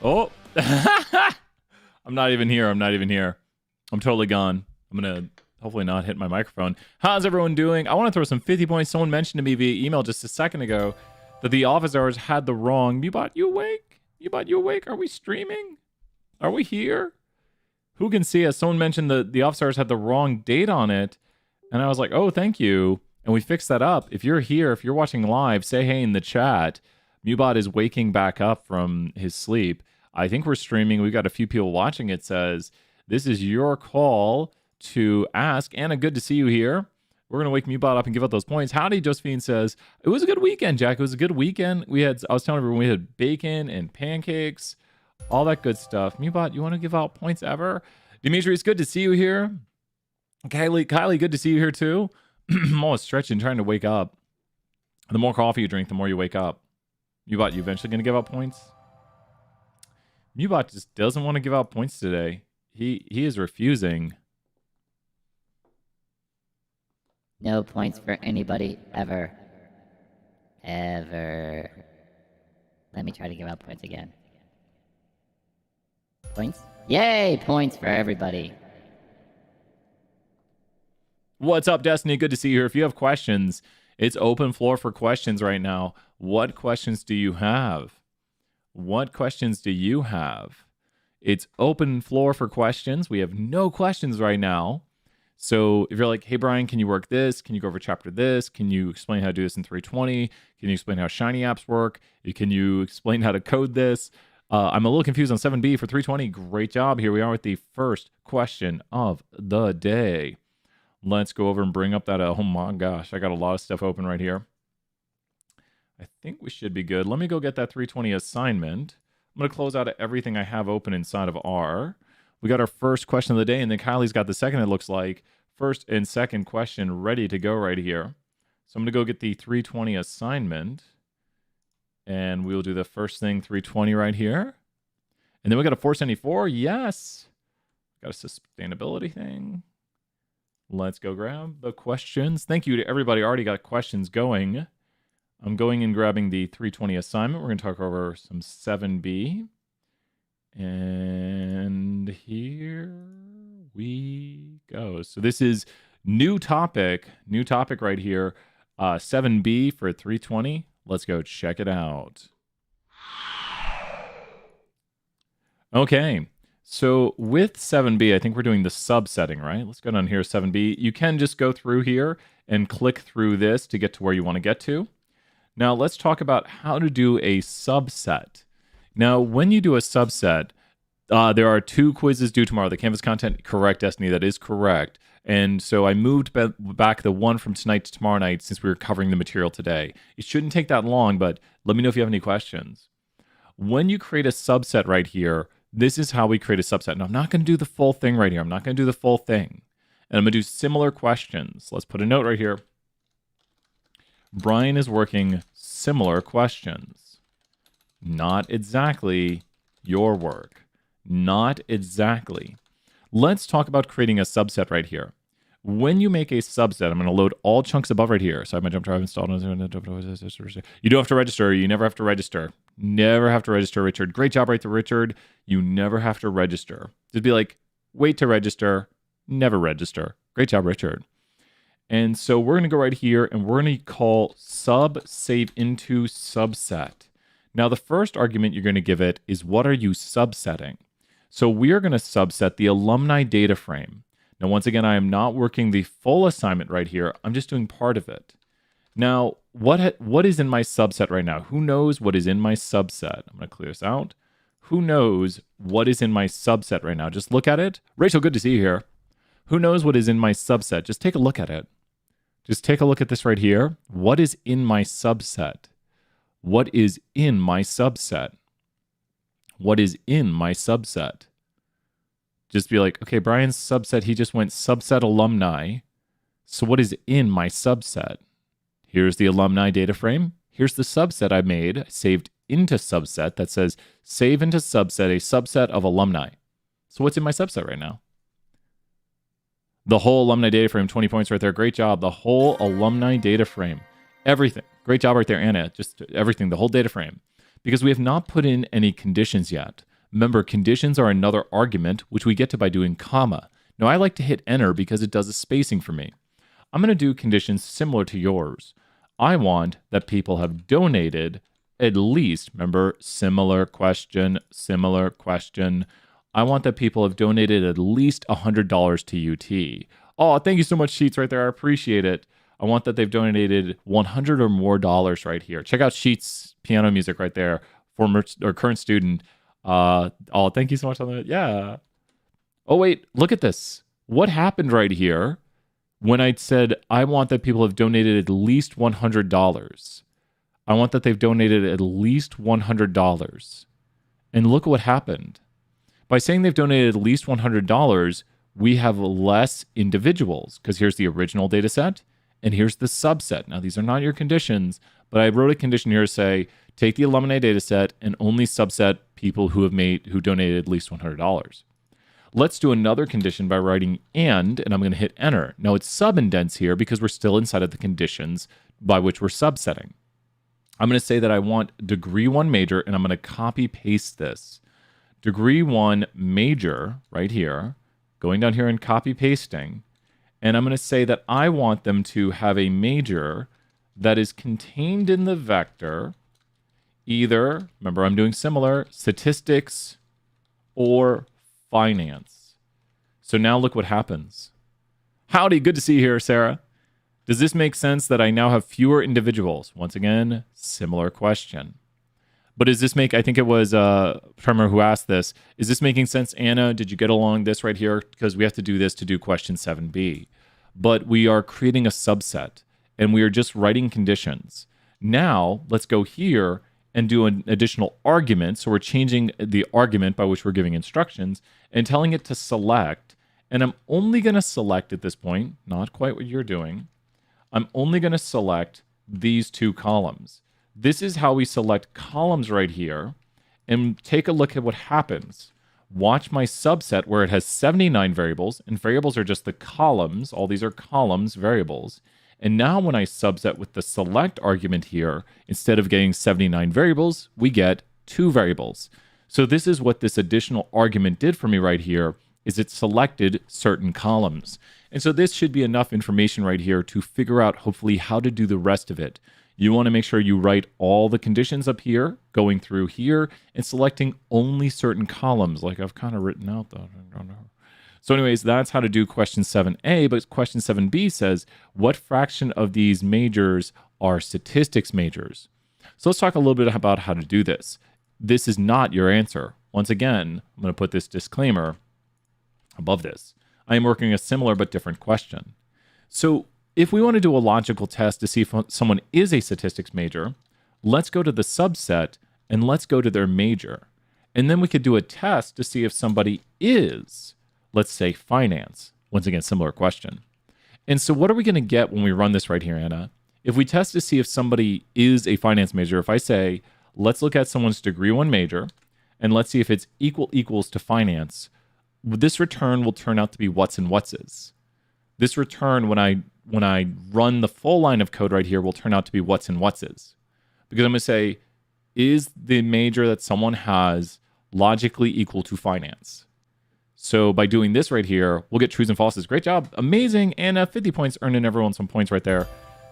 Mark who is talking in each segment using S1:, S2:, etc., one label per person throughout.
S1: Oh, I'm not even here. I'm totally gone. I'm going to hopefully not hit my microphone. How's everyone doing? I want to throw some 50 points. Someone mentioned to me via email just a second ago that the office hours had the wrong. Mubot, you awake? Mubot, you awake? Are we streaming? Are we here? Who can see us? Someone mentioned the office hours had the wrong date on it. And I was like, oh, thank you. And we fixed that up. If you're here, if you're watching live, say hey in the chat. Mubot is waking back up from his sleep. I think we're streaming. We've got a few people watching. It says, this is your call to ask. Anna, good to see you here. We're going to wake Mubot up and give out those points. Howdy, Josephine says, it was a good weekend, Jack. It was a good weekend. I was telling everyone we had bacon and pancakes, all that good stuff. Mubot, you want to give out points ever? Demetrius, good to see you here. Kylie, good to see you here too. I'm always stretching, trying to wake up. The more coffee you drink, the more you wake up. Mubot, you eventually going to give out points? Mubot just doesn't want to give out points today. He is refusing.
S2: No points for anybody ever. Ever. Let me try to give out points again. Points? Yay! Points for everybody.
S1: What's up, Destiny? Good to see you here. If you have questions, it's open floor for questions right now. What questions do you have? What questions do you have? It's open floor for questions. We have no questions right now. So if you're like, hey, Brian, can you work this? Can you go over chapter this? Can you explain how to do this in 320? Can you explain how Shiny apps work? Can you explain how to code this? I'm a little confused on 7B for 320. Great job. Here we are with the first question of the day. Let's go over and bring up that. Oh my gosh, I got a lot of stuff open right here. I think we should be good. Let me go get that 320 assignment. I'm going to close out everything I have open inside of R. We got our first question of the day, and then Kylie's got the second, it looks like. First and second question ready to go right here. So I'm going to go get the 320 assignment, and we'll do the first thing, 320 right here. And then we got a 474. Yes. Got a sustainability thing. Let's go grab the questions. Thank you to everybody. Already got questions going. I'm going and grabbing the 320 assignment. We're going to talk over some 7B. And here we go. So this is new topic right here. 7B for 320. Let's go check it out. Okay. So with 7B, I think we're doing the subsetting, right? Let's go down here, 7B. You can just go through here and click through this to get to where you want to get to. Now, let's talk about how to do a subset. Now, when you do a subset, there are 2 quizzes due tomorrow. The Canvas content, correct, Destiny, that is correct. And so I moved back the one from tonight to tomorrow night since we were covering the material today. It shouldn't take that long, but let me know if you have any questions. When you create a subset right here, this is how we create a subset. Now, I'm not going to do the full thing right here. I'm not going to do the full thing. And I'm going to do similar questions. Let's put a note right here. Brian is working similar questions. Not exactly your work. Not exactly. Let's talk about creating a subset right here. When you make a subset, I'm going to load all chunks above right here. So I have my jump drive installed. You don't have to register. You never have to register. Never have to register, Richard. Great job right there, Richard. You never have to register. Just be like, wait to register. Never register. Great job, Richard. And so we're going to go right here and we're going to call sub save into subset. Now, the first argument you're going to give it is what are you subsetting? So we are going to subset the alumni data frame. Now, once again, I am not working the full assignment right here. I'm just doing part of it. Now, what is in my subset right now? Who knows what is in my subset? I'm going to clear this out. Who knows what is in my subset right now? Just look at it. Rachel, good to see you here. Who knows what is in my subset? Just take a look at it. Just take a look at this right here. What is in my subset? What is in my subset? What is in my subset? Just be like, okay, Brian's subset, he just went subset alumni. So what is in my subset? Here's the alumni data frame. Here's the subset I made, saved into subset that says save into subset, a subset of alumni. So what's in my subset right now? The whole alumni data frame, 20 points right there. Great job. The whole alumni data frame. Everything. Great job right there, Anna. Just everything, the whole data frame. Because we have not put in any conditions yet. Remember, conditions are another argument, which we get to by doing comma. Now, I like to hit enter because it does a spacing for me. I'm going to do conditions similar to yours. I want that people have donated at least, remember, similar question. I want that people have donated at least $100 to UT. Oh, thank you so much, Sheets, right there. I appreciate it. I want that they've donated 100 or more dollars right here. Check out Sheets piano music right there, former or current student. Oh, thank you so much on that. Yeah. Oh, wait, look at this. What happened right here when I said, I want that people have donated at least $100? I want that they've donated at least $100. And look what happened. By saying they've donated at least $100, we have less individuals because here's the original data set and here's the subset. Now, these are not your conditions, but I wrote a condition here to say, take the alumni data set and only subset people who donated at least $100. Let's do another condition by writing and I'm going to hit enter. Now it's sub-indents here because we're still inside of the conditions by which we're subsetting. I'm going to say that I want degree 1 major and I'm going to copy paste this. Degree 1 major right here, going down here and copy pasting. And I'm going to say that I want them to have a major that is contained in the vector, either, remember I'm doing similar, statistics or finance. So now look what happens. Howdy, good to see you here, Sarah. Does this make sense that I now have fewer individuals? Once again, similar question. But does this make, I think it was Tremor who asked this, is this making sense, Anna? Did you get along this right here? Because we have to do this to do question 7b. But we are creating a subset and we are just writing conditions. Now, let's go here and do an additional argument. So we're changing the argument by which we're giving instructions and telling it to select. And I'm only going to select at this point, not quite what you're doing. I'm only going to select these 2 columns. This is how we select columns right here. And take a look at what happens. Watch my subset where it has 79 variables, and variables are just the columns. All these are columns, variables. And now when I subset with the select argument here, instead of getting 79 variables, we get 2 variables. So this is what this additional argument did for me right here, is it selected certain columns. And so this should be enough information right here to figure out hopefully how to do the rest of it. You want to make sure you write all the conditions up here, going through here, and selecting only certain columns, like I've kind of written out though. I don't know. So anyways, that's how to do question 7a, but question 7b says, what fraction of these majors are statistics majors? So let's talk a little bit about how to do this. This is not your answer. Once again, I'm going to put this disclaimer above this. I am working a similar but different question. So if we want to do a logical test to see if someone is a statistics major, let's go to the subset and let's go to their major. And then we could do a test to see if somebody is, let's say, finance. Once again, similar question. And so what are we going to get when we run this right here, Anna? If we test to see if somebody is a finance major, if I say, let's look at someone's degree 1 major, and let's see if it's equals to finance, this return will turn out to be what's and what's. This return, when I run the full line of code right here, will turn out to be what's and what's. Because I'm going to say, is the major that someone has logically equal to finance? So by doing this right here, we'll get trues and falses. Great job. Amazing. And 50 points, earning everyone some points right there.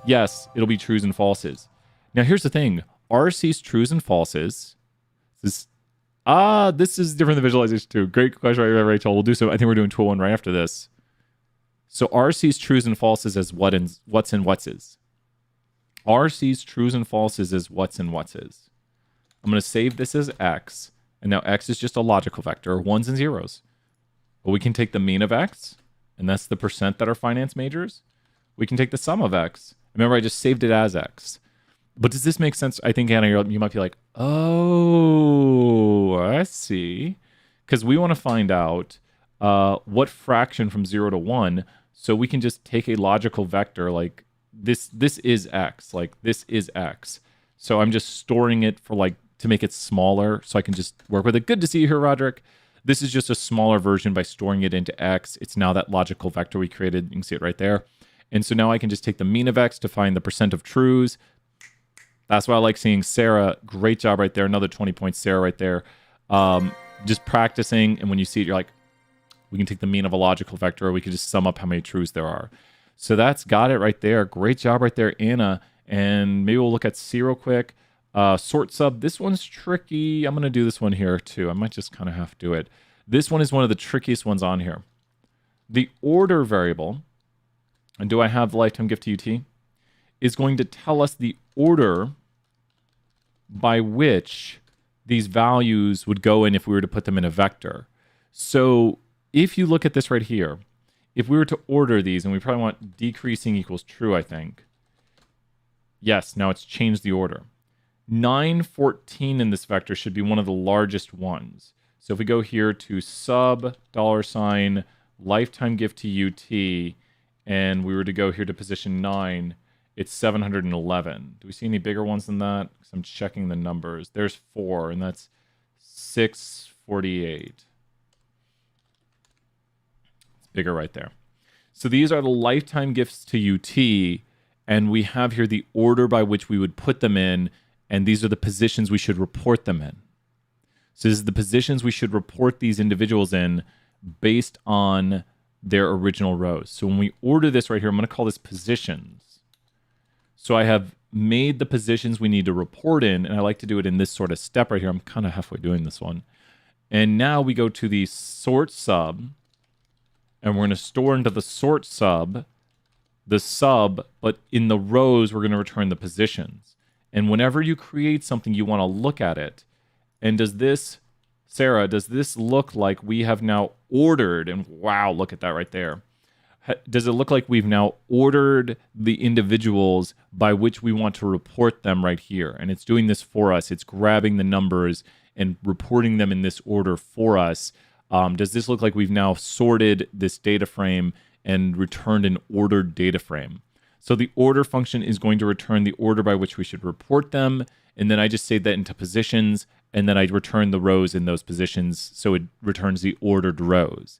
S1: Yes, it'll be trues and falses. Now, here's the thing. RC's trues and falses. This is different than visualization too. Great question, right, Rachel. We'll do so. I think we're doing tool 1 right after this. So RC's trues and falses as what's and what's. RC's trues and falses is what's and what's. I'm going to save this as X. And now X is just a logical vector, 1s and 0s. But we can take the mean of X, and that's the percent that are finance majors. We can take the sum of X. Remember, I just saved it as X. But does this make sense? I think, Anna, you might be like, oh, I see. Because we want to find out what fraction from 0 to 1. So we can just take a logical vector like this is X. Like this is X. So I'm just storing it for to make it smaller so I can just work with it. Good to see you here, Roderick. This is just a smaller version by storing it into X. It's now that logical vector we created. You can see it right there. And so now I can just take the mean of X to find the percent of trues. That's why I like seeing Sarah. Great job right there. Another 20 points, Sarah, right there. just practicing, and when you see it, you're like, we can take the mean of a logical vector, or we could just sum up how many truths there are. So that's got it right there. Great job right there, Anna. And maybe we'll look at C real quick. Sort sub. This one's tricky. I'm going to do this one here too. I might just kind of have to do it. This one is one of the trickiest ones on here. The order variable, and do I have the lifetime gift to UT, is going to tell us the order by which these values would go in if we were to put them in a vector. So if you look at this right here, if we were to order these, and we probably want decreasing equals true, I think. Yes, now it's changed the order. 9, 14 in this vector should be one of the largest ones. So if we go here to sub $, lifetime gift to UT, and we were to go here to position 9, it's 711. Do we see any bigger ones than that? Because I'm checking the numbers. There's 4, and that's 648. It's bigger right there. So these are the lifetime gifts to UT, and we have here the order by which we would put them in, and these are the positions we should report them in. So this is the positions we should report these individuals in based on their original rows. So when we order this right here, I'm going to call this positions. So I have made the positions we need to report in, and I like to do it in this sort of step right here. I'm kind of halfway doing this one. And now we go to the sort sub, and we're going to store into the sort sub the sub, but in the rows, we're going to return the positions. And whenever you create something, you want to look at it. And does this, Sarah, does this look like we have now ordered, and wow, look at that right there. Does it look like we've now ordered the individuals by which we want to report them right here? And it's doing this for us. It's grabbing the numbers and reporting them in this order for us. Does this look like we've now sorted this data frame and returned an ordered data frame? So the order function is going to return the order by which we should report them. And then I just say that into positions, and then I return the rows in those positions. So it returns the ordered rows.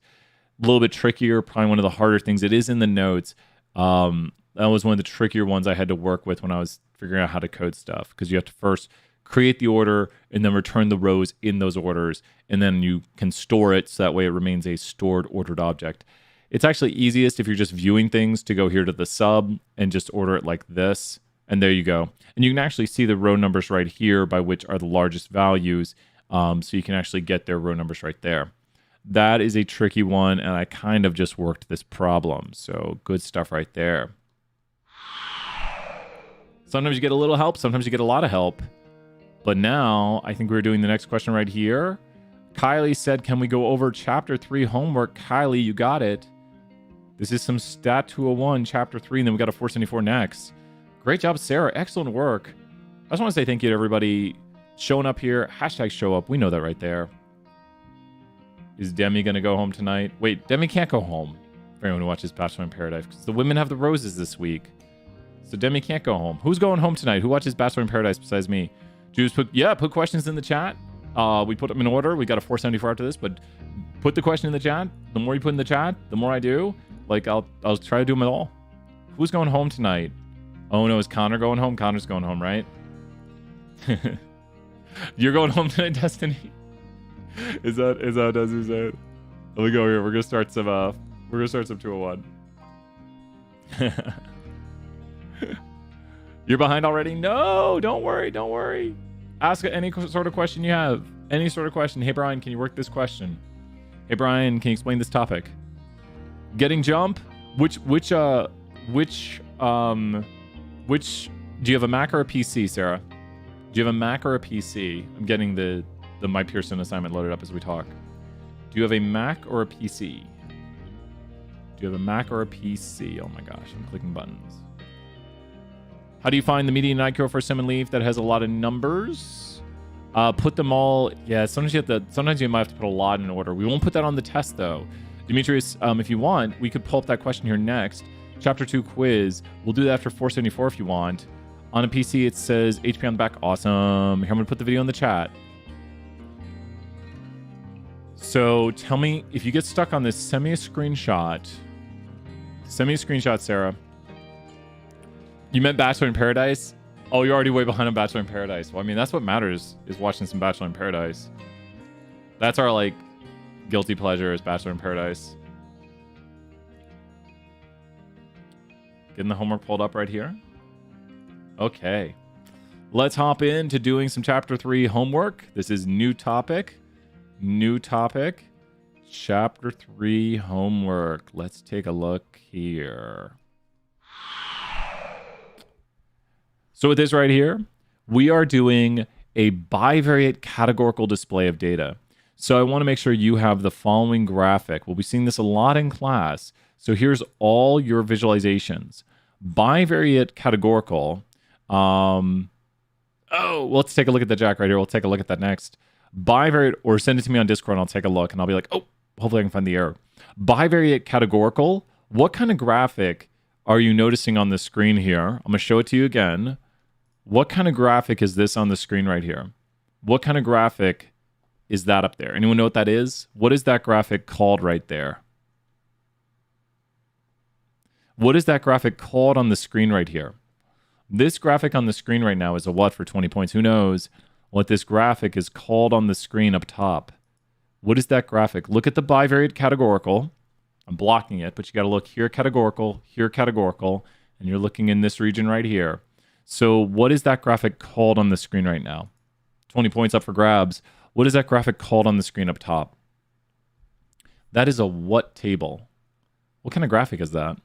S1: A little bit trickier, probably one of the harder things. It is in the notes. That was one of the trickier ones I had to work with when I was figuring out how to code stuff, because you have to first create the order and then return the rows in those orders. And then you can store it so that way it remains a stored ordered object. It's actually easiest if you're just viewing things to go here to the sub and just order it like this. And there you go. And you can actually see the row numbers right here by which are the largest values. So you can actually get their row numbers right there. That is a tricky one, and I kind of just worked this problem. So good stuff right there. Sometimes you get a little help, sometimes you get a lot of help. But now I think we're doing the next question right here. Kylie said, can we go over chapter 3 homework? Kylie, you got it. This is some Stat 201, chapter 3, and then we got a 474 next. Great job, Sarah. Excellent work. I just want to say thank you to everybody showing up here. Hashtag show up. We know that right there. Is Demi going to go home tonight? Wait, Demi can't go home for anyone who watches Bachelor in Paradise, because the women have the roses this week. So Demi can't go home. Who's going home tonight? Who watches Bachelor in Paradise besides me? Jews, put questions in the chat. We put them in order. We got a 474 after this, but put the question in the chat. The more you put in the chat, the more I do. Like, I'll try to do them all. Who's going home tonight? Oh no, is Connor going home? Connor's going home, right? You're going home tonight, Destiny? Is that as you said? Let me go here. We're gonna start some 201. You're behind already? No, don't worry. Ask any sort of question you have. Any sort of question. Hey Brian, can you work this question? Hey Brian, can you explain this topic? Getting jump? Which do you have a Mac or a PC, Sarah? Do you have a Mac or a PC? I'm getting the My Pearson assignment loaded up as we talk. Do you have a Mac or a PC? Do you have a Mac or a PC? Oh my gosh, I'm clicking buttons. How do you find the median IQ for sim and leaf that has a lot of numbers? Put them all. Yeah, sometimes you might have to put a lot in order. We won't put that on the test though. Demetrius, if you want, we could pull up that question here next. Chapter 2 quiz. We'll do that after 474 if you want. On a PC, it says HP on the back. Awesome. Here, I'm going to put the video in the chat. So tell me, if you get stuck on this, send me a screenshot. Send me a screenshot, Sarah. You meant Bachelor in Paradise? Oh, you're already way behind on Bachelor in Paradise. Well, I mean, that's what matters, is watching some Bachelor in Paradise. That's our, like, guilty pleasure is Bachelor in Paradise. Getting the homework pulled up right here. Okay. Let's hop into doing some Chapter 3 homework. This is new topic. New topic. Chapter 3 homework. Let's take a look here. So with this right here, we are doing a bivariate categorical display of data. So I want to make sure you have the following graphic. We'll be seeing this a lot in class. So here's all your visualizations. Bivariate categorical. Let's take a look at the Jack right here. We'll take a look at that next. Bivariate, or send it to me on Discord and I'll take a look and I'll be like, oh, hopefully I can find the error. Bivariate categorical. What kind of graphic are you noticing on the screen here? I'm going to show it to you again. What kind of graphic is this on the screen right here? What kind of graphic is that up there? Anyone know what that is? What is that graphic called right there? What is that graphic called on the screen right here? This graphic on the screen right now is a what for 20 points? Who knows what this graphic is called on the screen up top? What is that graphic? Look at the bivariate categorical. I'm blocking it, but you got to look here categorical, and you're looking in this region right here. So what is that graphic called on the screen right now? 20 points up for grabs. What is that graphic called on the screen up top? That is a what table? What kind of graphic is that?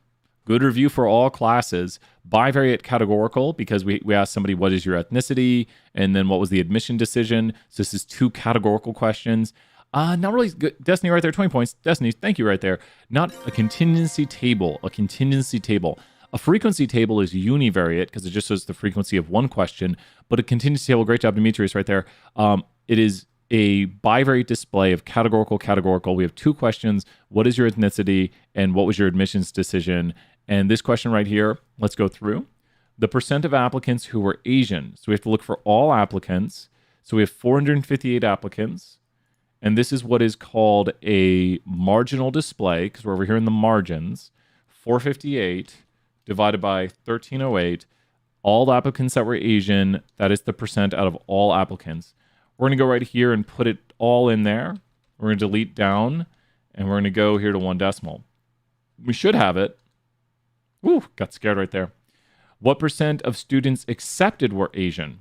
S1: Good review for all classes. Bivariate categorical, because we asked somebody, what is your ethnicity? And then what was the admission decision? So this is 2 categorical questions. Not really good. Destiny right there, 20 points. Destiny, thank you right there. Not a contingency table, a contingency table. A frequency table is univariate because it just shows the frequency of one question, but a contingency table, great job, Demetrius, right there. It is a bivariate display of categorical. We have 2 questions. What is your ethnicity and what was your admissions decision? And this question right here, let's go through. The percent of applicants who were Asian. So we have to look for all applicants. So we have 458 applicants. And this is what is called a marginal display because we're over here in the margins. 458 divided by 1308. All applicants that were Asian, that is the percent out of all applicants. We're going to go right here and put it all in there. We're going to delete down, and we're going to go here to 1 decimal. We should have it. Woo, got scared right there. What percent of students accepted were Asian?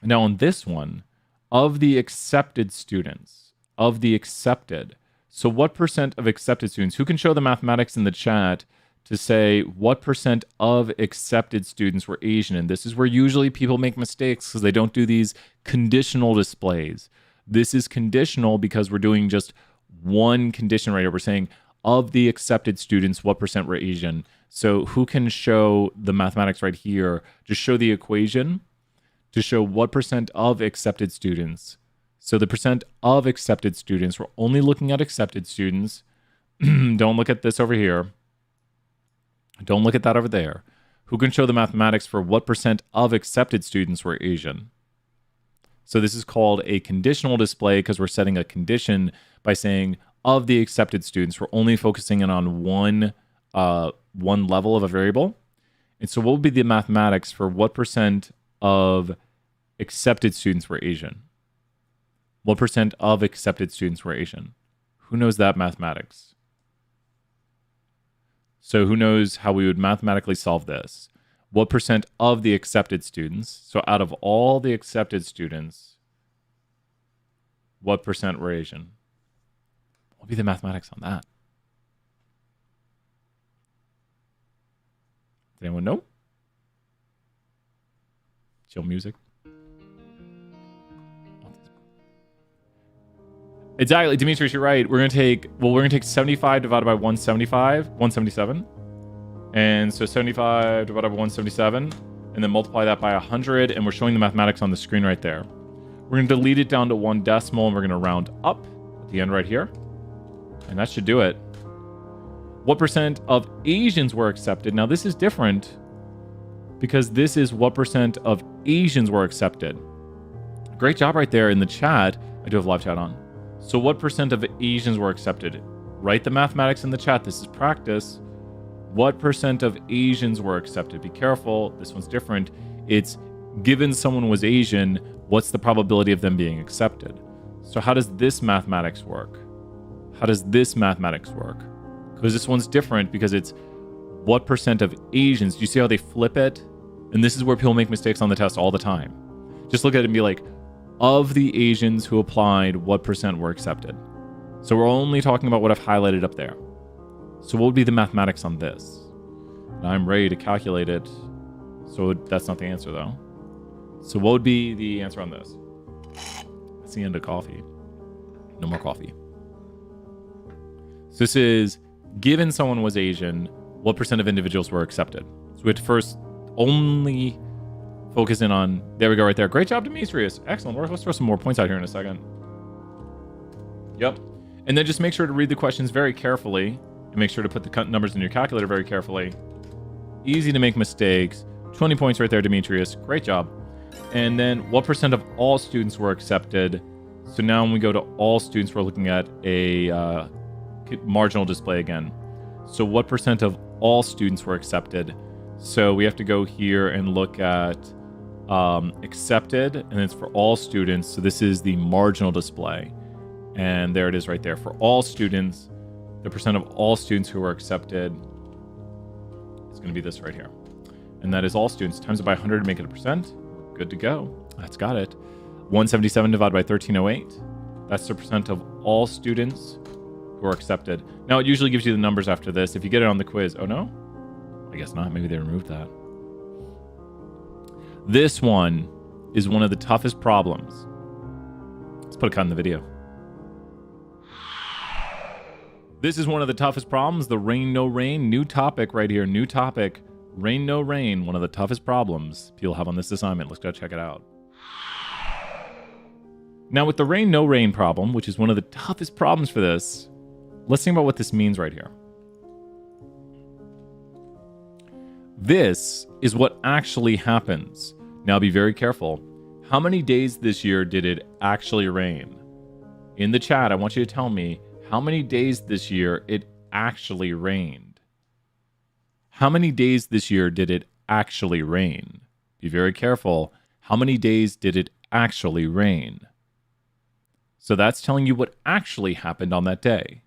S1: Now on this one, of the accepted students, so what percent of accepted students? Who can show the mathematics in the chat to say what percent of accepted students were Asian? And this is where usually people make mistakes because they don't do these conditional displays. This is conditional because we're doing just one condition right here. We're saying of the accepted students, what percent were Asian? So who can show the mathematics right here? Just show the equation to show what percent of accepted students. So the percent of accepted students, we're only looking at accepted students. Don't look at this over here. Don't look at that over there. Who can show the mathematics for what percent of accepted students were Asian? So this is called a conditional display because we're setting a condition by saying of the accepted students, we're only focusing in on one level of a variable. And so what would be the mathematics for what percent of accepted students were Asian? What percent of accepted students were Asian? Who knows that mathematics? So who knows how we would mathematically solve this? What percent of the accepted students, so out of all the accepted students, what percent were Asian? What would be the mathematics on that? Does anyone know? Chill music. Exactly, Demetrius, you're right. We're gonna take 75 divided by 177. And so 75 divided by 177, and then multiply that by 100, and we're showing the mathematics on the screen right there. We're gonna delete it down to 1 decimal, and we're gonna round up at the end right here. And that should do it. What percent of Asians were accepted? Now this is different because this is what percent of Asians were accepted. Great job right there in the chat. I do have live chat on. So what percent of Asians were accepted? Write the mathematics in the chat. This is practice. What percent of Asians were accepted? Be careful. This one's different. It's given someone was Asian, what's the probability of them being accepted? So how does this mathematics work? How does this mathematics work? Because this one's different because it's what percent of Asians. Do you see how they flip it? And this is where people make mistakes on the test all the time. Just look at it and be like, of the Asians who applied, what percent were accepted? So we're only talking about what I've highlighted up there. So what would be the mathematics on this? And I'm ready to calculate it. So that's not the answer though. So what would be the answer on this? That's the end of coffee. No more coffee. So this is, given someone was Asian, what percent of individuals were accepted? So we have to first only focus in on, there we go right there. Great job, Demetrius. Excellent. Let's throw some more points out here in a second. Yep. And then just make sure to read the questions very carefully and make sure to put the numbers in your calculator very carefully. Easy to make mistakes. 20 points right there, Demetrius. Great job. And then what percent of all students were accepted? So now when we go to all students, we're looking at a marginal display again. So what percent of all students were accepted? So we have to go here and look at accepted, and it's for all students. So this is the marginal display. And there it is right there. For all students, the percent of all students who were accepted is going to be this right here. And that is all students. Times it by 100 to make it a percent. Good to go. That's got it. 177 divided by 1308. That's the percent of all students who are accepted. Now, it usually gives you the numbers after this. If you get it on the quiz. Oh, no? I guess not. Maybe they removed that. This one is one of the toughest problems. Let's put a cut in the video. This is one of the toughest problems. The rain, no rain. New topic right here. New topic. Rain, no rain. One of the toughest problems people have on this assignment. Let's go check it out. Now, with the rain, no rain problem, which is one of the toughest problems for this, let's think about what this means right here. This is what actually happens. Now, be very careful. How many days this year did it actually rain? In the chat, I want you to tell me how many days this year it actually rained. How many days this year did it actually rain? Be very careful. How many days did it actually rain? So that's telling you what actually happened on that day.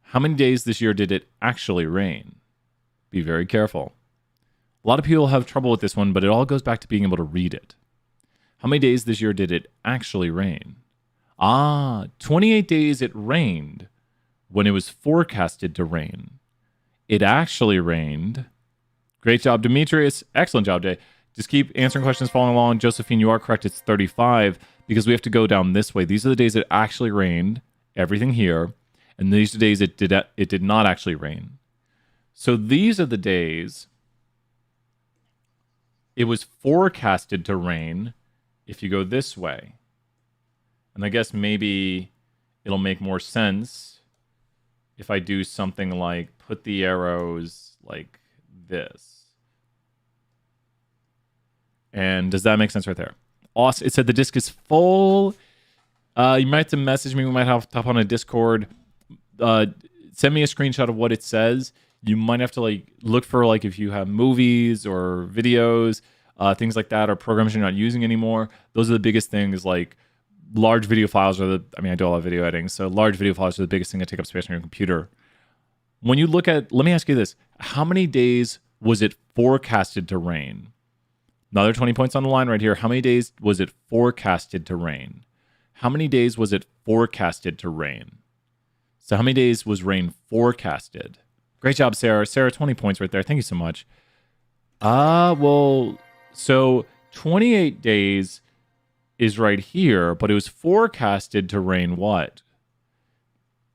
S1: How many days this year did it actually rain? Be very careful. A lot of people have trouble with this one, but it all goes back to being able to read it. How many days this year did it actually rain? 28 days it rained when it was forecasted to rain. It actually rained. Great job, Demetrius. Excellent job, Jay. Just keep answering questions, following along. Josephine, you are correct. It's 35 because we have to go down this way. These are the days it actually rained, everything here. And these are the days it did not actually rain. So these are the days it was forecasted to rain if you go this way. And I guess maybe it'll make more sense if I do something like put the arrows like this. And does that make sense right there? Awesome. It said the disk is full. You might have to message me. We might have to hop on a Discord. Send me a screenshot of what it says. You might have to like look for like if you have movies or videos, things like that, or programs you're not using anymore. Those are the biggest things. Like large video files are I do a lot of video editing, so large video files are the biggest thing that take up space on your computer. When you look at, let me ask you this: how many days was it forecasted to rain? Another 20 points on the line right here. How many days was it forecasted to rain? How many days was it forecasted to rain? So how many days was rain forecasted? Great job, Sarah. Sarah, 20 points right there. Thank you so much. Well, so 28 days is right here, but it was forecasted to rain what?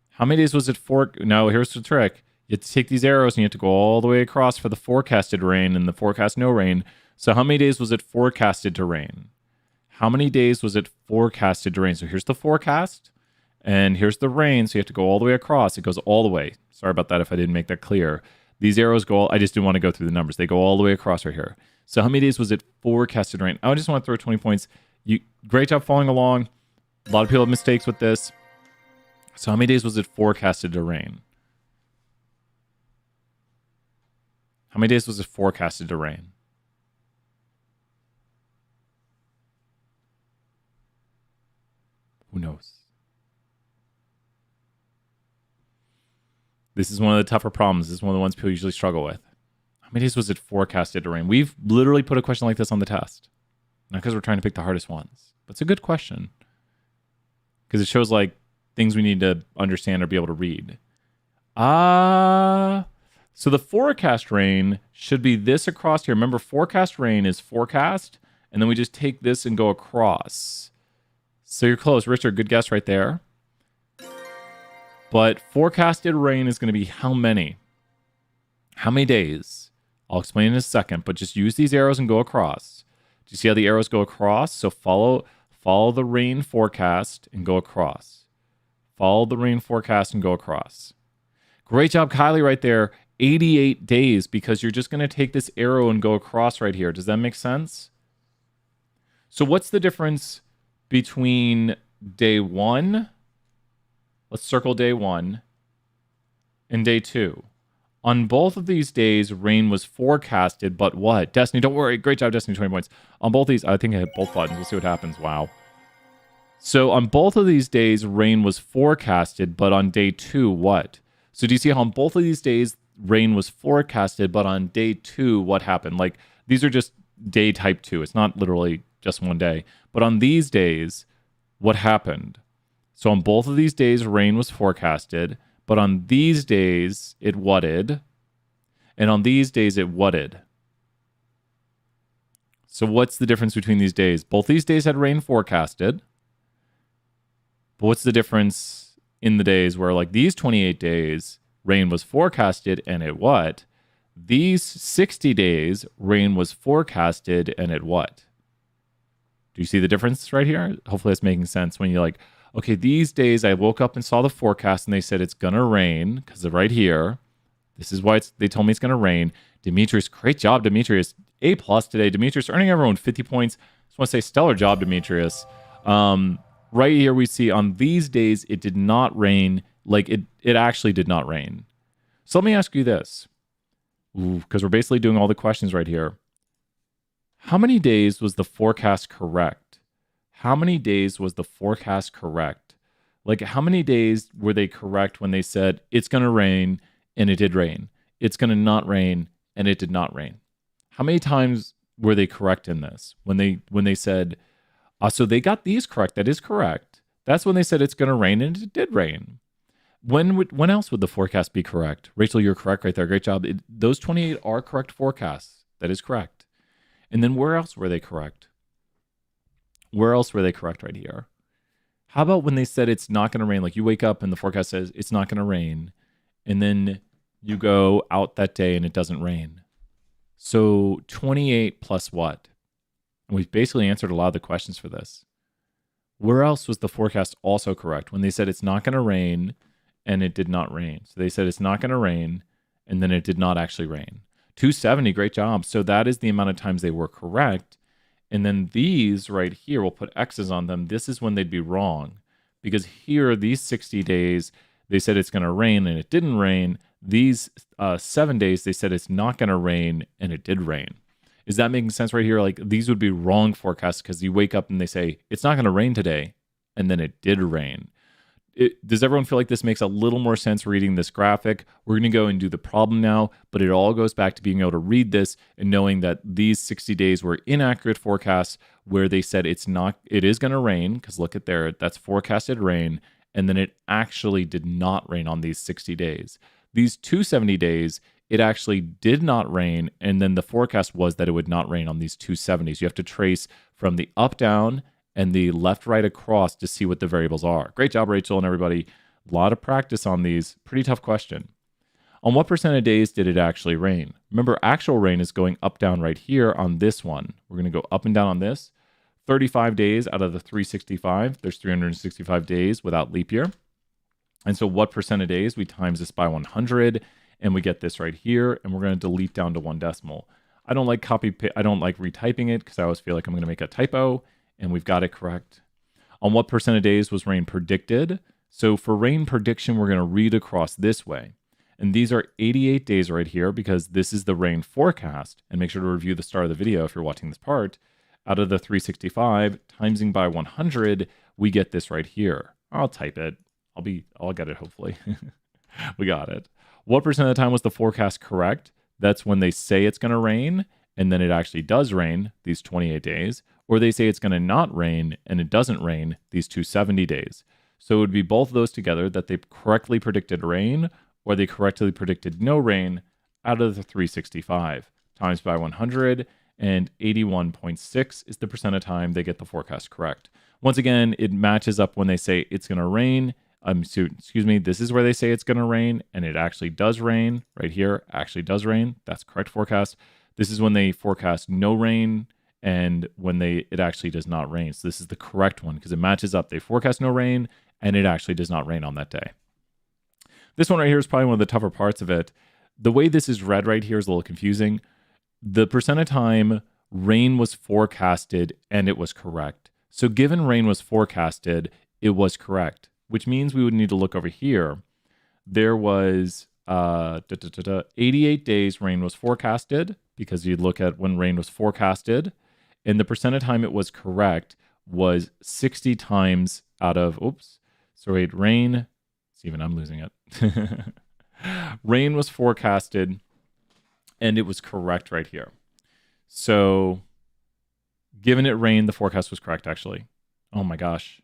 S1: How many days was it Now, here's the trick. You have to take these arrows and you have to go all the way across for the forecasted rain and the forecast no rain. So how many days was it forecasted to rain? How many days was it forecasted to rain? So here's the forecast, and here's the rain. So you have to go all the way across. It goes all the way. Sorry about that if I didn't make that clear. These arrows go I just didn't want to go through the numbers. They go all the way across right here. So how many days was it forecasted to rain? I just want to throw 20 points. Great job following along. A lot of people have mistakes with this. So how many days was it forecasted to rain? How many days was it forecasted to rain? Who knows? This is one of the tougher problems. This is one of the ones people usually struggle with. How many days was it forecasted to rain? We've literally put a question like this on the test. Not because we're trying to pick the hardest ones, but it's a good question. Because it shows like things we need to understand or be able to read. So the forecast rain should be this across here. Remember, forecast rain is forecast, and then we just take this and go across. So you're close. Richard, good guess right there. But forecasted rain is going to be how many? How many days? I'll explain in a second, but just use these arrows and go across. Do you see how the arrows go across? So follow the rain forecast and go across. Follow the rain forecast and go across. Great job, Kylie, right there. 88 days, because you're just going to take this arrow and go across right here. Does that make sense? So what's the difference between day 1? Let's circle day 1 and day 2. On both of these days, rain was forecasted, but what? Destiny, don't worry. Great job, Destiny, 20 points. On both these, I think I hit both buttons. We'll see what happens. Wow. So on both of these days, rain was forecasted, but on day 2, what? So do you see how on both of these days, rain was forecasted, but on day 2, what happened? Like, these are just day type 2. It's not literally just one day. But on these days, what happened? So on both of these days, rain was forecasted, but on these days, it whatted. And on these days, it whatted. So what's the difference between these days? Both these days had rain forecasted. But what's the difference in the days where, like, these 28 days, rain was forecasted and it what? These 60 days, rain was forecasted and it what? Do you see the difference right here? Hopefully that's making sense when you're like, okay, these days I woke up and saw the forecast and they said it's going to rain because they're right here. This is why they told me it's going to rain. Demetrius, great job, Demetrius. A+ today. Demetrius earning everyone 50 points. Just want to say stellar job, Demetrius. Right here we see on these days it did not rain. Like it actually did not rain. So let me ask you this, because we're basically doing all the questions right here. How many days was the forecast correct? How many days was the forecast correct? Like, how many days were they correct when they said it's going to rain and it did rain? It's going to not rain and it did not rain. How many times were they correct in this? When they said, so they got these correct. That is correct. That's when they said it's going to rain and it did rain. When else would the forecast be correct? Rachel, you're correct right there. Great job. Those 28 are correct forecasts. That is correct. And then where else were they correct? Where else were they correct right here? How about when they said it's not going to rain? Like, you wake up and the forecast says it's not going to rain, and then you go out that day and it doesn't rain. So 28 plus what? And we've basically answered a lot of the questions for this. Where else was the forecast also correct? When they said it's not going to rain and it did not rain. So they said it's not going to rain and then it did not actually rain. 270, great job. So that is the amount of times they were correct. And then these right here, we'll put X's on them. This is when they'd be wrong. Because here, these 60 days, they said it's going to rain and it didn't rain. These 7 days, they said it's not going to rain and it did rain. Is that making sense right here? Like, these would be wrong forecasts because you wake up and they say, it's not going to rain today. And then it did rain. Does everyone feel like this makes a little more sense reading this graphic? We're going to go and do the problem now, but it all goes back to being able to read this and knowing that these 60 days were inaccurate forecasts where they said it is going to rain, because look at there, that's forecasted rain, and then it actually did not rain on these 60 days. These 270 days, it actually did not rain, and then the forecast was that it would not rain on these 270s. You have to trace from the up, down, and the left, right, across to see what the variables are. Great job, Rachel and everybody. A lot of practice on these. Pretty tough question. On what percent of days did it actually rain? Remember, actual rain is going up, down right here on this one. We're going to go up and down on this. 35 days out of the 365. There's 365 days without leap year. And so what percent of days? We times this by 100, and we get this right here, and we're going to delete down to one decimal. I don't like retyping it because I always feel like I'm going to make a typo. And we've got it correct. On what percent of days was rain predicted? So for rain prediction, we're going to read across this way. And these are 88 days right here because this is the rain forecast. And make sure to review the start of the video if you're watching this part. out of the 365, timesing by 100, we get this right here. I'll type it. I'll get it hopefully. We got it. What percent of the time was the forecast correct? That's when they say it's going to rain and then it actually does rain, these 28 days, or they say it's going to not rain and it doesn't rain, these 270 days. So it would be both of those together, that they correctly predicted rain or they correctly predicted no rain out of the 365 times by 100, and 81.6 is the percent of time they get the forecast correct. Once again, it matches up when they say it's going to rain. This is where they say it's going to rain, and it actually does rain. Right here, actually does rain. That's correct forecast. This is when they forecast no rain, and when it actually does not rain. So this is the correct one because it matches up. They forecast no rain, and it actually does not rain on that day. This one right here is probably one of the tougher parts of it. The way this is read right here is a little confusing. The percent of time rain was forecasted and it was correct. So given rain was forecasted, it was correct, which means we would need to look over here. There was 88 days rain was forecasted, because you'd look at when rain was forecasted, and the percent of time it was correct was 60 times out of, rain, even I'm losing it. Rain was forecasted and it was correct right here. So given it rained, the forecast was correct actually. Oh my gosh.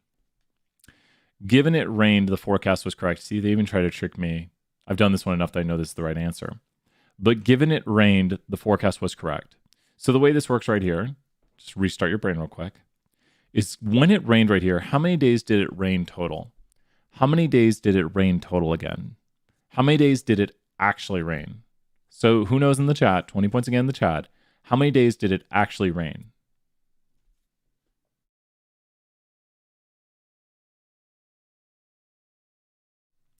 S1: Given it rained, the forecast was correct. See, they even try to trick me. I've done this one enough that I know this is the right answer. But given it rained, the forecast was correct. So the way this works right here, just restart your brain real quick, is when it rained right here, how many days did it rain total? How many days did it rain total again? How many days did it actually rain? So who knows in the chat, 20 points again in the chat, how many days did it actually rain?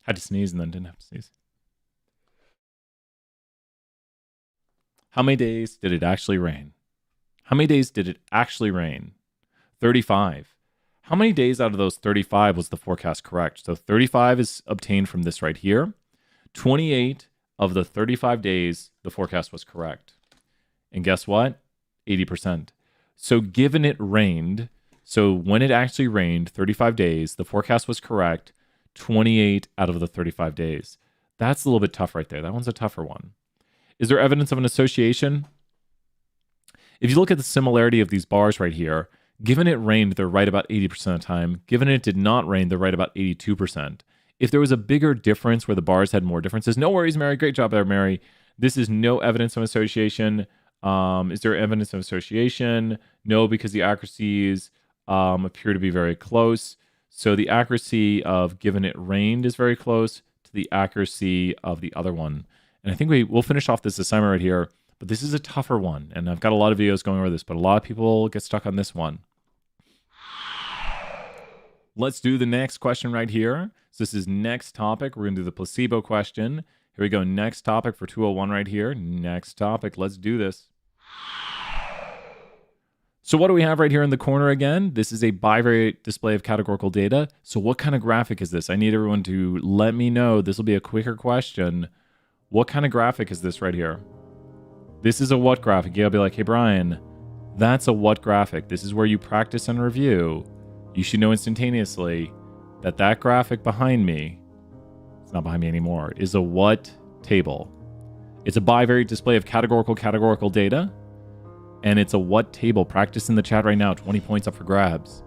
S1: Had to sneeze and then didn't have to sneeze. How many days did it actually rain? How many days did it actually rain? 35. How many days out of those 35 was the forecast correct? So 35 is obtained from this right here. 28 of the 35 days, the forecast was correct. And guess what? 80%. So given it rained, so when it actually rained, 35 days, the forecast was correct, 28 out of the 35 days. That's a little bit tough right there. That one's a tougher one. Is there evidence of an association? If you look at the similarity of these bars right here, given it rained, they're right about 80% of the time. Given it did not rain, they're right about 82%. If there was a bigger difference where the bars had more differences, no worries, Mary. Great job there, Mary. This is no evidence of association. Is there evidence of association? No, because the accuracies appear to be very close. So the accuracy of given it rained is very close to the accuracy of the other one. And I think we'll finish off this assignment right here. But this is a tougher one. And I've got a lot of videos going over this, but a lot of people get stuck on this one. Let's do the next question right here. So this is next topic. We're going to do the placebo question. Here we go. Next topic for 201 right here. Next topic. Let's do this. So what do we have right here in the corner again? This is a bivariate display of categorical data. So what kind of graphic is this? I need everyone to let me know. This will be a quicker question. What kind of graphic is this right here? This is a what graphic? You'll be like, hey, Brian, that's a what graphic. This is where you practice and review. You should know instantaneously that that graphic behind me, it's not behind me anymore, is a what table. It's a bivariate display of categorical data. And it's a what table. Practice in the chat right now. 20 points up for grabs.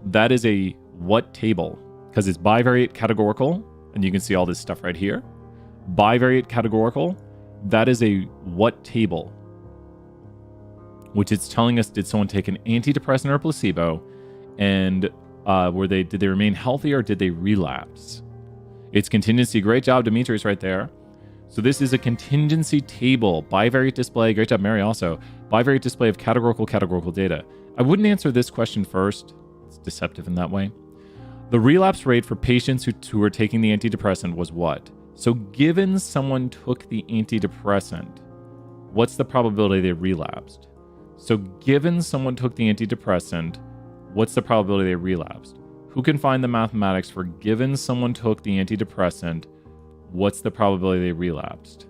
S1: That is a what table because it's bivariate categorical. And you can see all this stuff right here. Bivariate categorical. That is a what table, which it's telling us, did someone take an antidepressant or a placebo, and did they remain healthy or did they relapse? It's contingency. Great job, Demetrius, right there. So this is a contingency table, bivariate display. Great job, Mary, also. Bivariate display of categorical data. I wouldn't answer this question first. It's deceptive in that way. The relapse rate for patients who were taking the antidepressant was what? So given someone took the antidepressant, what's the probability they relapsed? So given someone took the antidepressant, what's the probability they relapsed? Who can find the mathematics for given someone took the antidepressant, what's the probability they relapsed?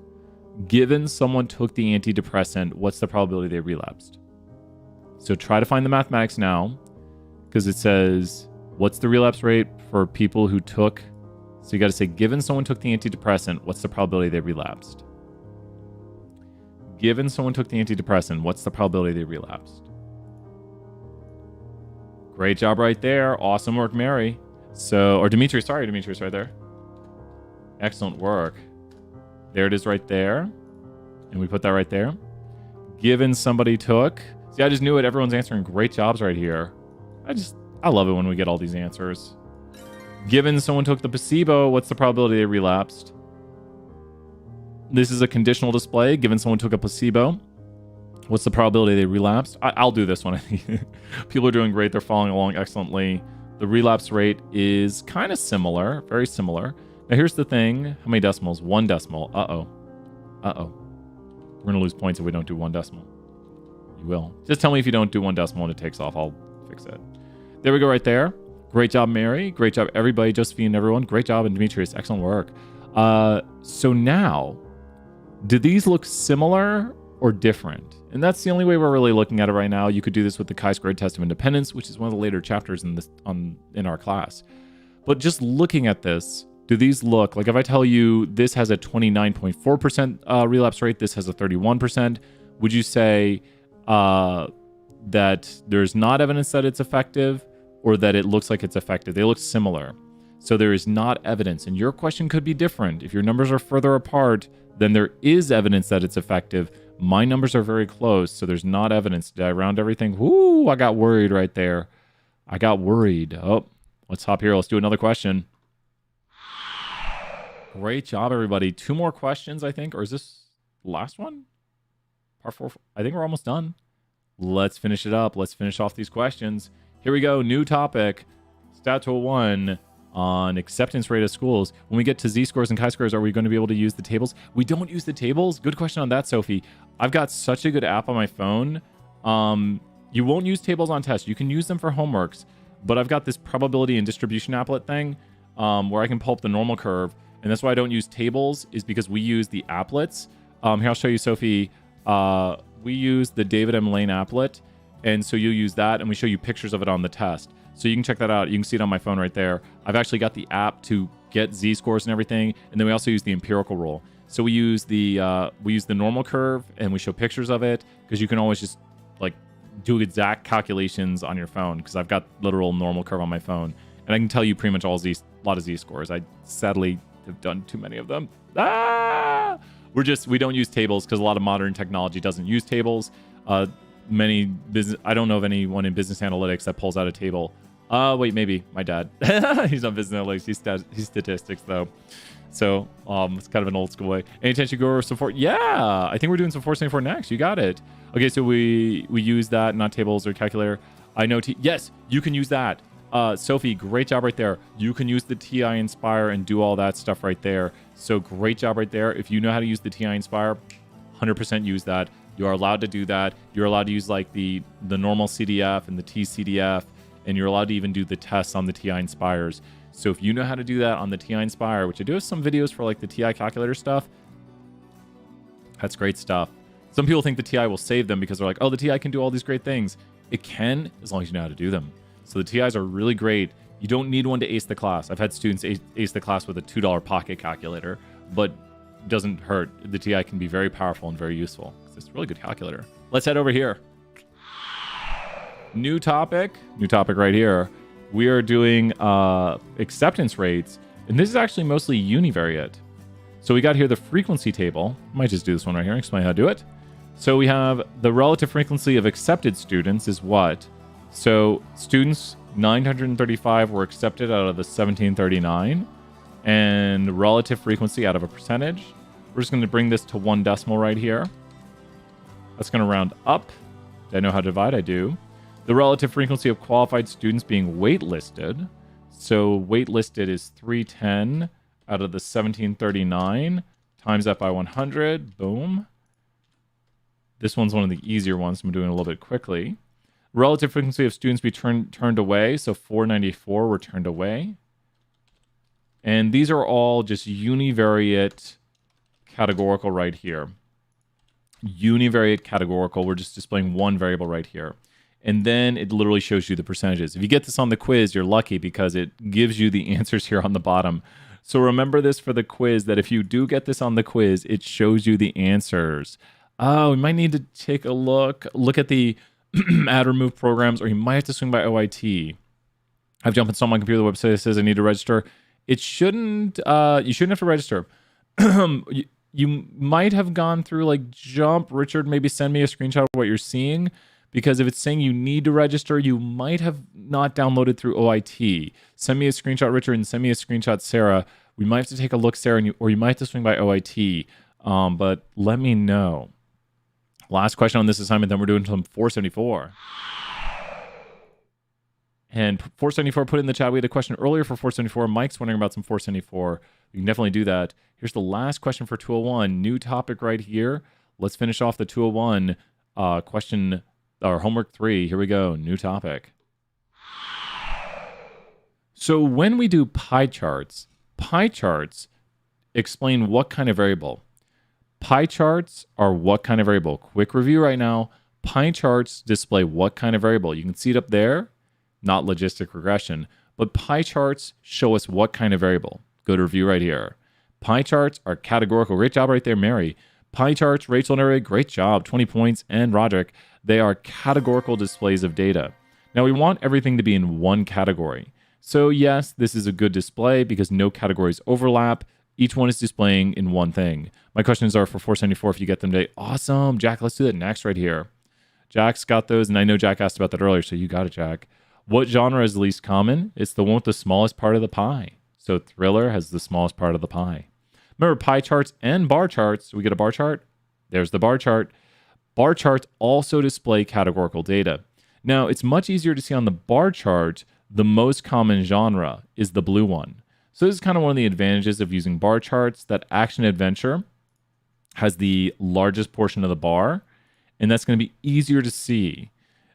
S1: Given someone took the antidepressant, what's the probability they relapsed? So try to find the mathematics now, because it says, what's the relapse rate for people who took... So you got to say, given someone took the antidepressant, what's the probability they relapsed? Given someone took the antidepressant, what's the probability they relapsed? Great job right there. Awesome work, Mary. So, or Demetrius, sorry, Demetrius right there. Excellent work. There it is right there. And we put that right there. Given somebody took... See, I just knew it. Everyone's answering great jobs right here. I love it when we get all these answers. Given someone took the placebo, what's the probability they relapsed? This is a conditional display. Given someone took a placebo, what's the probability they relapsed? I'll do this one. People are doing great. They're following along excellently. The relapse rate is kind of similar, very similar. Now, here's the thing. How many decimals? 1 decimal. Uh-oh. Uh-oh. We're going to lose points if we don't do 1 decimal. You will. Just tell me if you don't do 1 decimal and it takes off. I'll fix it. There we go right there. Great job, Mary. Great job, everybody. Josephine, everyone. Great job, and Demetrius. Excellent work. So now, do these look similar or different? And that's the only way we're really looking at it right now. You could do this with the chi-squared test of independence, which is one of the later chapters in our class. But just looking at this, do these look like, if I tell you this has a 29.4% relapse rate, this has a 31%, would you say that there's not evidence that it's effective, or that it looks like it's effective? They look similar. So there is not evidence. And your question could be different. If your numbers are further apart, then there is evidence that it's effective. My numbers are very close, so there's not evidence. Did I round everything? Whoo, I got worried right there. I got worried. Oh, let's hop here. Let's do another question. Great job, everybody. 2 more questions, I think. Or is this the last one? Part 4. I think we're almost done. Let's finish it up. Let's finish off these questions. Here we go. New topic. Stat Tool 1 on acceptance rate of schools. When we get to z-scores and chi-scores, are we going to be able to use the tables? We don't use the tables? Good question on that, Sophie. I've got such a good app on my phone. You won't use tables on tests. You can use them for homeworks. But I've got this probability and distribution applet thing where I can pull up the normal curve. And that's why I don't use tables, is because we use the applets. Here, I'll show you, Sophie. We use the David M. Lane applet. And so you use that, and we show you pictures of it on the test. So you can check that out. You can see it on my phone right there. I've actually got the app to get z-scores and everything. And then we also use the empirical rule. So we use the normal curve, and we show pictures of it, because you can always just like do exact calculations on your phone, because I've got literal normal curve on my phone. And I can tell you pretty much a lot of z-scores. I sadly have done too many of them. We don't use tables because a lot of modern technology doesn't use tables. I don't know of anyone in business analytics that pulls out a table. Wait, maybe my dad. He's not business analytics. He's statistics though. So it's kind of an old school way. Any chance you go over some Yeah, I think we're doing some 474 next. You got it. Okay, so we use that, not tables or calculator. I know. Yes, you can use that. Sophie, great job right there. You can use the TI Inspire and do all that stuff right there. So great job right there. If you know how to use the TI Inspire, 100% use that. You are allowed to do that. You're allowed to use like the normal CDF and the TCDF, and you're allowed to even do the tests on the TI Inspires. So if you know how to do that on the TI Inspire, which I do have some videos for like the TI calculator stuff, that's great stuff. Some people think the TI will save them because they're like, oh, the TI can do all these great things. It can, as long as you know how to do them. So the TIs are really great. You don't need one to ace the class. I've had students ace the class with a $2 pocket calculator, but it doesn't hurt. The TI can be very powerful and very useful. It's a really good calculator. Let's head over here. New topic right here. We are doing acceptance rates, and this is actually mostly univariate. So we got here the frequency table. Might just do this one right here, explain how to do it. So we have the relative frequency of accepted students is what? So students 935 were accepted out of the 1739, and relative frequency out of a percentage. We're just going to bring this to 1 decimal right here. That's going to round up. Do I know how to divide? I do. The relative frequency of qualified students being waitlisted. So waitlisted is 310 out of the 1739. Times that by 100. Boom. This one's one of the easier ones. So I'm doing it a little bit quickly. Relative frequency of students be turned away. So 494 were turned away. And these are all just univariate categorical right here. Univariate categorical. We're just displaying one variable right here. and then it literally shows you the percentages. If you get this on the quiz, you're lucky because it gives you the answers here on the bottom. So remember this for the quiz, that if you do get this on the quiz, it shows you the answers. Oh, we might need to take a look at the add remove programs, or you might have to swing by OIT. I've jumped on my computer, the website says I need to register. It shouldn't, you shouldn't have to register. You might have gone through like jump. Richard, maybe send me a screenshot of what you're seeing, because if it's saying you need to register, you might have not downloaded through OIT. Send me a screenshot, Richard, and send me a screenshot, Sarah. We might have to take a look, Sarah, or you might have to swing by OIT. But let me know. Last question on this assignment, then we're doing some 474. And 474 put in the chat. We had a question earlier for 474. Mike's wondering about some 474. We can definitely do that. Here's the last question for 201. New topic right here. Let's finish off the 201 question, or homework 3. Here we go. New topic. So when we do pie charts explain what kind of variable. Pie charts are what kind of variable? Quick review right now. Pie charts display what kind of variable? You can see it up there. Not logistic regression, but pie charts show us what kind of variable. Go to review right here. Pie charts are categorical. Great job right there, Mary. Pie charts, Rachel and Eric, great job. 20 points. And Roderick, they are categorical displays of data. Now we want everything to be in one category. So yes, this is a good display because no categories overlap. Each one is displaying in one thing. My questions are for 474 if you get them today. Awesome. Jack, let's do that next right here. Jack's got those, and I know Jack asked about that earlier, so you got it, Jack. What genre is least common? It's the one with the smallest part of the pie. So thriller has the smallest part of the pie. Remember pie charts and bar charts. We get a bar chart. There's the bar chart. Bar charts also display categorical data. Now, it's much easier to see on the bar chart. The most common genre is the blue one. So this is kind of one of the advantages of using bar charts, that action adventure has the largest portion of the bar, and that's going to be easier to see.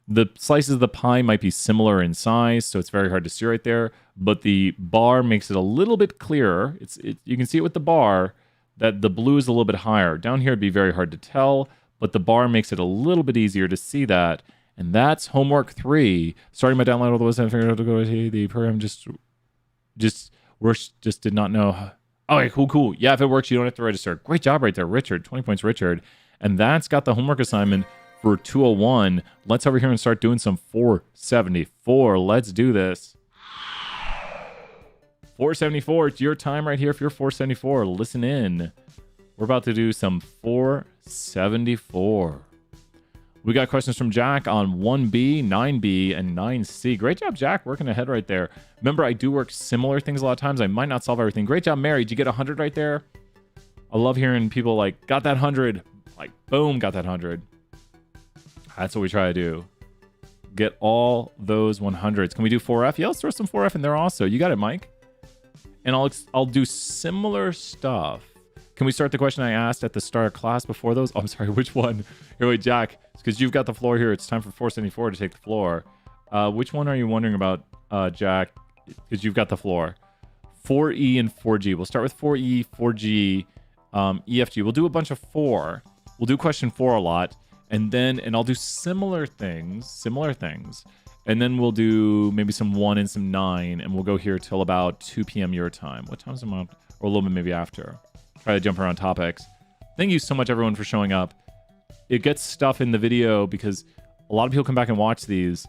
S1: The slices of the pie might be similar in size, so it's very hard to see right there, but the bar makes it a little bit clearer. You can see it with the bar that the blue is a little bit higher. Down here it'd be very hard to tell, but the bar makes it a little bit easier to see that. And that's homework 3. Starting my download all the way and figuring out to go to the program just did not know. Okay, cool. Yeah, if it works, you don't have to register. Great job right there, Richard. 20 points, Richard. And that's got the homework assignment for 201. Let's over here and start doing some 474. Let's do this. 474, it's your time right here. If you're 474, listen in. We're about to do some 474. We got questions from Jack on 1B, 9B, and 9C. Great job, Jack, working ahead right there. Remember, I do work similar things a lot of times. I might not solve everything. Great job, Mary. Did you get 100 right there? I love hearing people like, got that 100. Like, boom, got that 100. That's what we try to do. Get all those 100s. Can we do 4F? Yeah, let's throw some 4F in there also. You got it, Mike. And I'll do similar stuff. Can we start the question I asked at the start of class before those? Oh, I'm sorry, which one? Here, wait, Jack. It's because you've got the floor here. It's time for 474 to take the floor. Which one are you wondering about, Jack? Because you've got the floor. 4E and 4G. We'll start with 4E, 4G, EFG. We'll do a bunch of 4. We'll do question 4 a lot. And I'll do similar things. And then we'll do maybe some 1 and some 9. And we'll go here till about 2 p.m. your time. What time is it? Or a little bit maybe after. Try to jump around topics. Thank you so much, everyone, for showing up. It gets stuff in the video because a lot of people come back and watch these.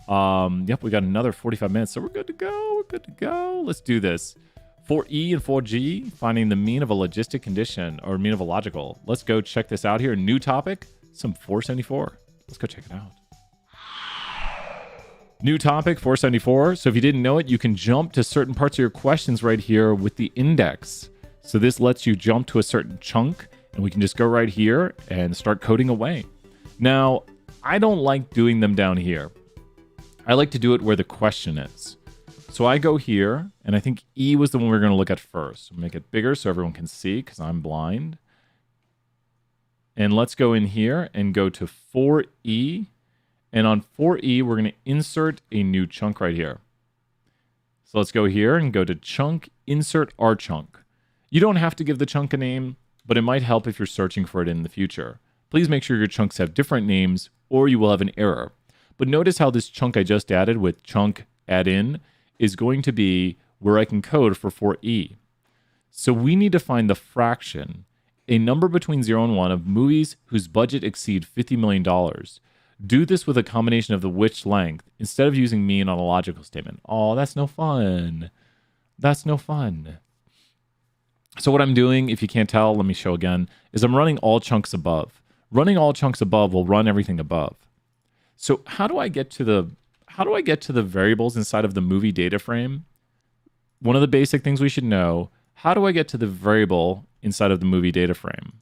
S1: Yep, we got another 45 minutes, so we're good to go. Let's do this. 4E and 4G, finding the mean of a logistic condition, or mean of a logical. Let's go check this out here. New topic, some 474. Let's go check it out. New topic, 474. So if you didn't know it, you can jump to certain parts of your questions right here with the index. So this lets you jump to a certain chunk, and we can just go right here and start coding away. Now, I don't like doing them down here. I like to do it where the question is. So I go here, and I think E was the one we're going to look at first. Make it bigger so everyone can see, because I'm blind. And let's go in here and go to 4E. And on 4E, we're going to insert a new chunk right here. So let's go here and go to chunk, insert our chunk. You don't have to give the chunk a name, but it might help if you're searching for it in the future. Please make sure your chunks have different names or you will have an error. But notice how this chunk I just added with chunk add in is going to be where I can code for e. So we need to find the fraction, a number between 0 and 1 of movies whose budget exceed $50 million. Do this with a combination of the which length instead of using mean on a logical statement. Oh, that's no fun. That's no fun. So what I'm doing, if you can't tell, let me show again, is I'm running all chunks above. Running all chunks above will run everything above. So how do I get to the variables inside of the movie data frame? One of the basic things we should know, how do I get to the variable inside of the movie data frame?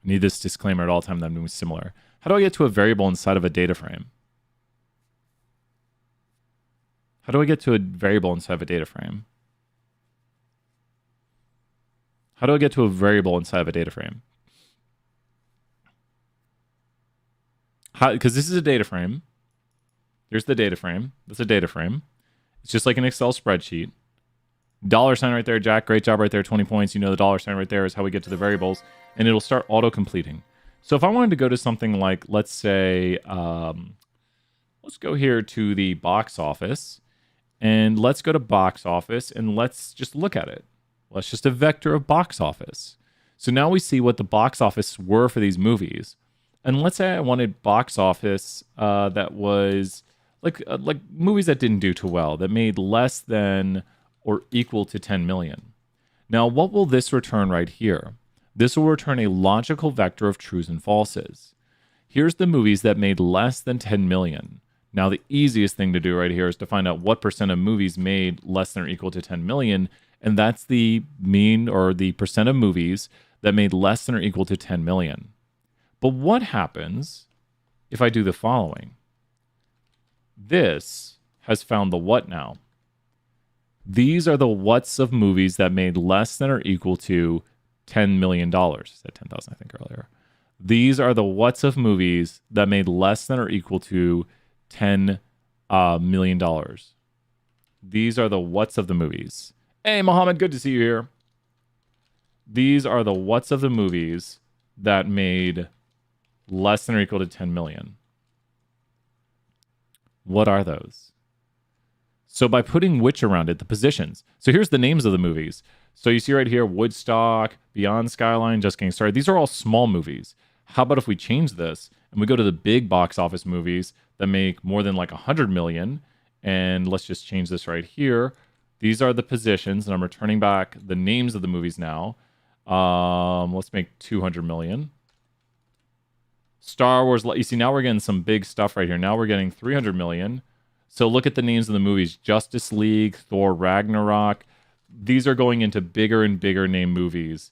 S1: I need this disclaimer at all times that I'm doing similar. How do I get to a variable inside of a data frame? How do I get to a variable inside of a data frame? How do I get to a variable inside of a data frame? Because this is a data frame. Here's the data frame. That's a data frame. It's just like an Excel spreadsheet. $sign right there, Jack. Great job right there. 20 points. You know the $sign right there is how we get to the variables. And it'll start auto-completing. So if I wanted to go to something like, let's say, let's go here to the box office. And let's go to box office and let's just look at it. Well, it's just a vector of box office. So now we see what the box office were for these movies. And let's say I wanted box office that was like movies that didn't do too well, that made less than or equal to 10 million. Now, what will this return right here? This will return a logical vector of trues and falses. Here's the movies that made less than 10 million. Now, the easiest thing to do right here is to find out what percent of movies made less than or equal to 10 million, and that's the mean or the percent of movies that made less than or equal to 10 million. But what happens if I do the following? This has found the what now? These are the whats of movies that made less than or equal to $10 million. I said 10,000, I think, earlier. These are the whats of movies that made less than or equal to $10 million. These are the whats of the movies. Hey, Mohammed, good to see you here. These are the whats of the movies that made less than or equal to 10 million. What are those? So by putting which around it, the positions. So here's the names of the movies. So you see right here, Woodstock, Beyond Skyline, Just Getting Started. These are all small movies. How about if we change this and we go to the big box office movies that make more than like 100 million, and let's just change this right here. These are the positions, and I'm returning back the names of the movies now. Let's make 200 million. Star Wars, you see, now we're getting some big stuff right here. Now we're getting 300 million. So look at the names of the movies. Justice League, Thor Ragnarok. These are going into bigger and bigger name movies.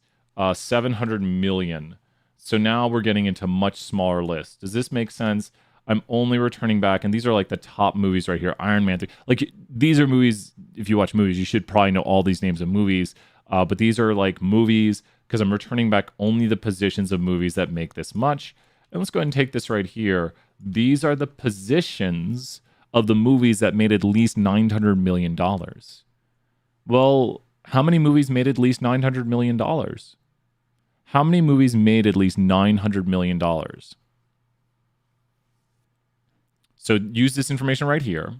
S1: 700 million. So now we're getting into much smaller lists. Does this make sense? I'm only returning back, and these are like the top movies right here. Iron Man 3. Like, these are movies, if you watch movies, you should probably know all these names of movies. But these are like movies, because I'm returning back only the positions of movies that make this much. And let's go ahead and take this right here. These are the positions of the movies that made at least $900 million. Well, how many movies made at least $900 million? How many movies made at least $900 million? So use this information right here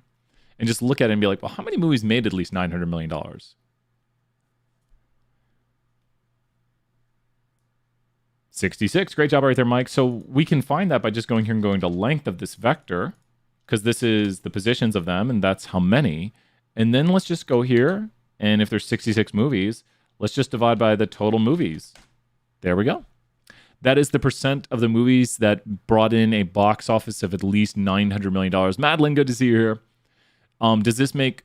S1: and just look at it and be like, well, how many movies made at least $900 million? 66. Great job right there, Mike. So we can find that by just going here and going to length of this vector, because this is the positions of them, and that's how many. And then let's just go here, and if there's 66 movies, let's just divide by the total movies. There we go. That is the percent of the movies that brought in a box office of at least $900 million. Madeline, good to see you here. Does this make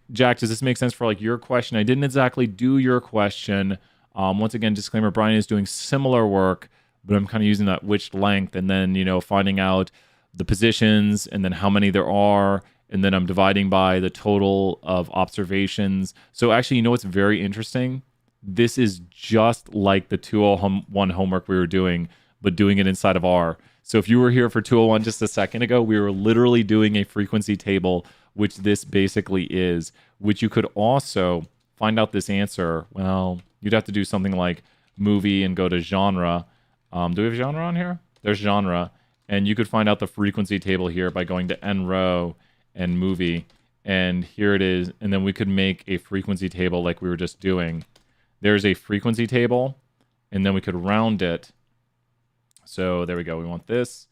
S1: sense for like your question? I didn't exactly do your question. Once again, disclaimer, Brian is doing similar work, but I'm kind of using that which length and then, finding out the positions and then how many there are. And then I'm dividing by the total of observations. So actually, what's very interesting? This is just like the 201 homework we were doing, but doing it inside of R. So if you were here for 201 just a second ago, we were literally doing a frequency table, which this basically is, which you could also find out this answer. Well, you'd have to do something like movie and go to genre. Do we have genre on here? There's genre. And you could find out the frequency table here by going to N row and movie. And here it is. And then we could make a frequency table like we were just doing. There's a frequency table. And then we could round it. So there we go. We want this.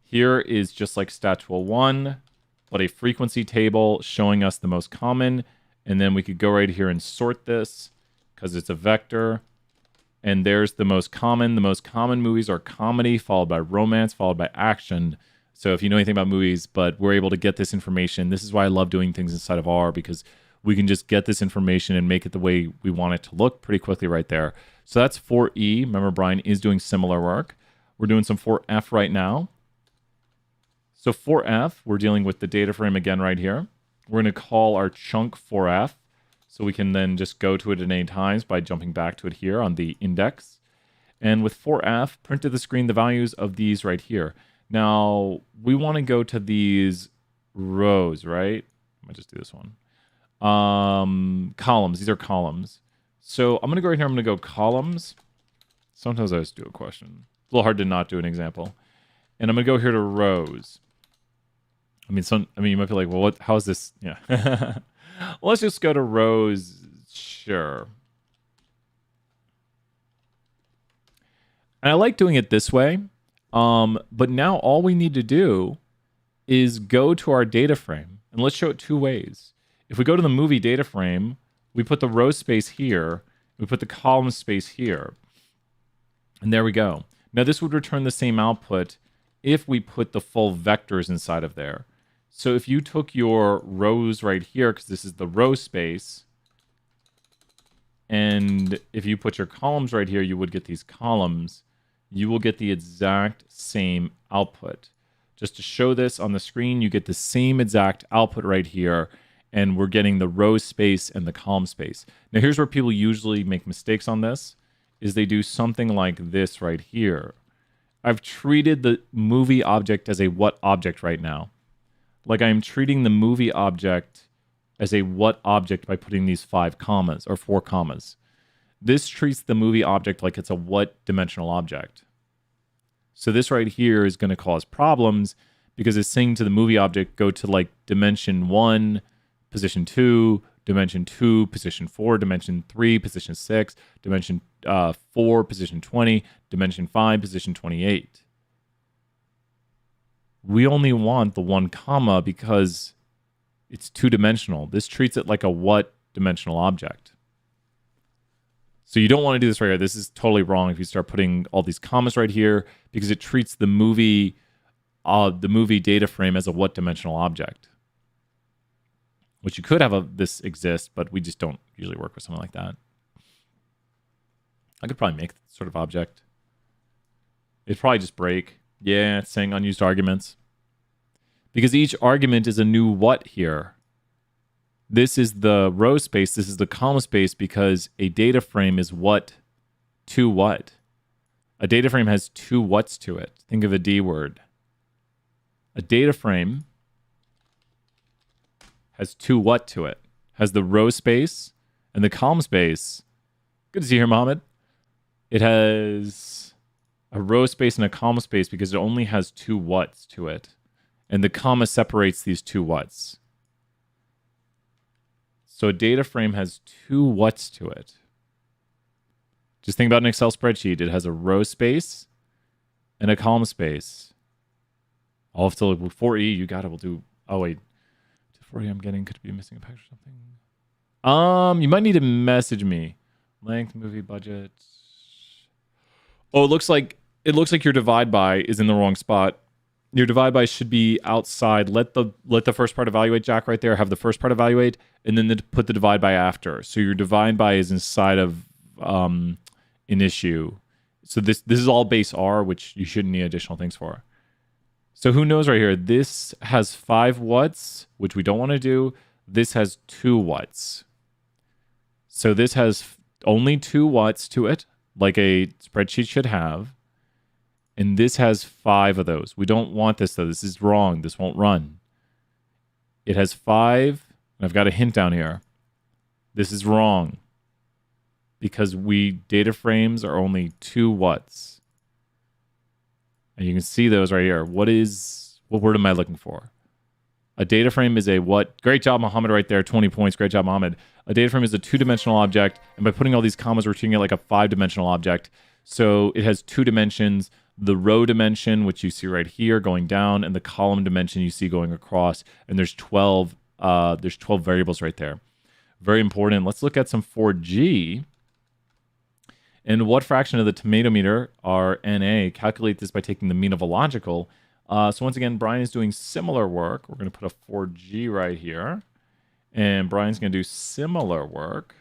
S1: Here is just like Statual 1, but a frequency table showing us the most common. And then we could go right here and sort this because it's a vector. And there's the most common. The most common movies are comedy, followed by romance, followed by action. So if you know anything about movies, but we're able to get this information. This is why I love doing things inside of R, because we can just get this information and make it the way we want it to look pretty quickly right there. So that's 4E. Remember, Brian is doing similar work. We're doing some 4F right now. So 4F, we're dealing with the data frame again right here. We're going to call our chunk 4F. So we can then just go to it at any times by jumping back to it here on the index. And with 4F, print to the screen the values of these right here. Now, we want to go to these rows, right? I might just do this one. Columns. These are columns. So I'm going to go right here. I'm going to go columns. Sometimes I just do a question. It's a little hard to not do an example. And I'm going to go here to rows. I mean, you might be like, well, how is this? Yeah. Let's just go to rows. Sure. And I like doing it this way. But now all we need to do is go to our data frame. And let's show it two ways. If we go to the movie data frame, we put the row space here. We put the column space here. And there we go. Now this would return the same output if we put the full vectors inside of there. So if you took your rows right here, because this is the row space, and if you put your columns right here, you would get these columns. You will get the exact same output. Just to show this on the screen, you get the same exact output right here, and we're getting the row space and the column space. Now here's where people usually make mistakes on this, is they do something like this right here. I've treated the movie object as a what object right now. Like I'm treating the movie object as a what object by putting these 5 commas or 4 commas. This treats the movie object like it's a what dimensional object. So this right here is going to cause problems because it's saying to the movie object, go to like dimension 1, position 2, dimension 2, position 4, dimension 3, position 6, dimension 4, position 20, dimension 5, position 28. We only want the 1 comma because it's 2-dimensional. This treats it like a what dimensional object. So you don't want to do this right here. This is totally wrong if you start putting all these commas right here because it treats the movie data frame as a what dimensional object. Which you could have this exist, but we just don't usually work with something like that. I could probably make that sort of object. It'd probably just break. Yeah, it's saying unused arguments. Because each argument is a new what here. This is the row space, this is the column space because a data frame is what to what. A data frame has 2 whats to it. Think of a D word. A data frame has 2 what to it. Has the row space and the column space. Good to see you here, Mohammed. It has a row space and a comma space because it only has 2 whats to it. And the comma separates these 2 whats. So a data frame has 2 whats to it. Just think about an Excel spreadsheet. It has a row space and a column space. I'll have to look. 4E, you got it. We'll do. Oh, wait. 4E, I'm getting. Could be missing a picture or something. You might need to message me. Length, movie, budget. Oh, it looks like your divide by is in the wrong spot. Your divide by should be outside. Let the first part evaluate, Jack, right there. Have the first part evaluate, and then put the divide by after. So your divide by is inside of an issue. So this is all base R, which you shouldn't need additional things for. So who knows right here? This has 5 whats, which we don't want to do. This has 2 whats. So this has only 2 whats to it, like a spreadsheet should have. And this has 5 of those. We don't want this, though. This is wrong. This won't run. It has 5. And I've got a hint down here. This is wrong. because data frames are only 2 whats. And you can see those right here. What word am I looking for? A data frame is a what? Great job, Mohammed, right there. 20 points. Great job, Mohammed. A data frame is a 2-dimensional object. And by putting all these commas, we're treating it like a 5-dimensional object. So it has 2 dimensions. The row dimension, which you see right here going down, and the column dimension you see going across. And there's 12 variables right there. Very important. Let's look at some 4G. And what fraction of the tomato meter are NA? Calculate this by taking the mean of a logical. So once again, Brian is doing similar work. We're going to put a 4G right here. And Brian's going to do similar work.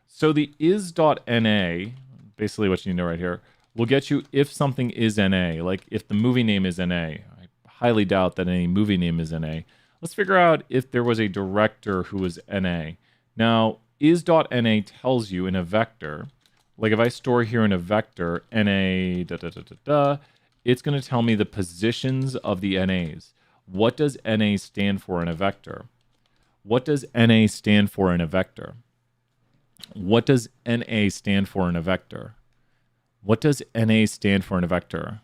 S1: So the is.na, basically what you know right here, will get you if something is NA. Like if the movie name is NA. I highly doubt that any movie name is NA. Let's figure out if there was a director who was NA. Now, is.na tells you in a vector, like if I store here in a vector, NA, it's going to tell me the positions of the NAs. What does NA stand for in a vector? What does NA stand for in a vector? What does NA stand for in a vector? What does NA stand for in a vector?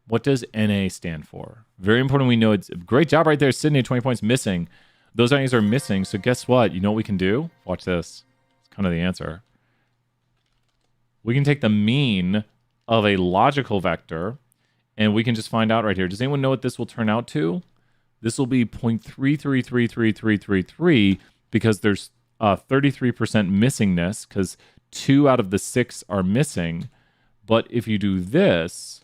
S1: What does NA stand for? Very important we know. It's great job right there, Sydney, 20 points missing. Those NAs are missing, so guess what? You know what we can do? Watch this. It's kind of the answer. We can take the mean of a logical vector, and we can just find out right here. Does anyone know what this will turn out to? This will be 0.33333333 because there's 33% missingness because 2 out of the 6 are missing. But if you do this,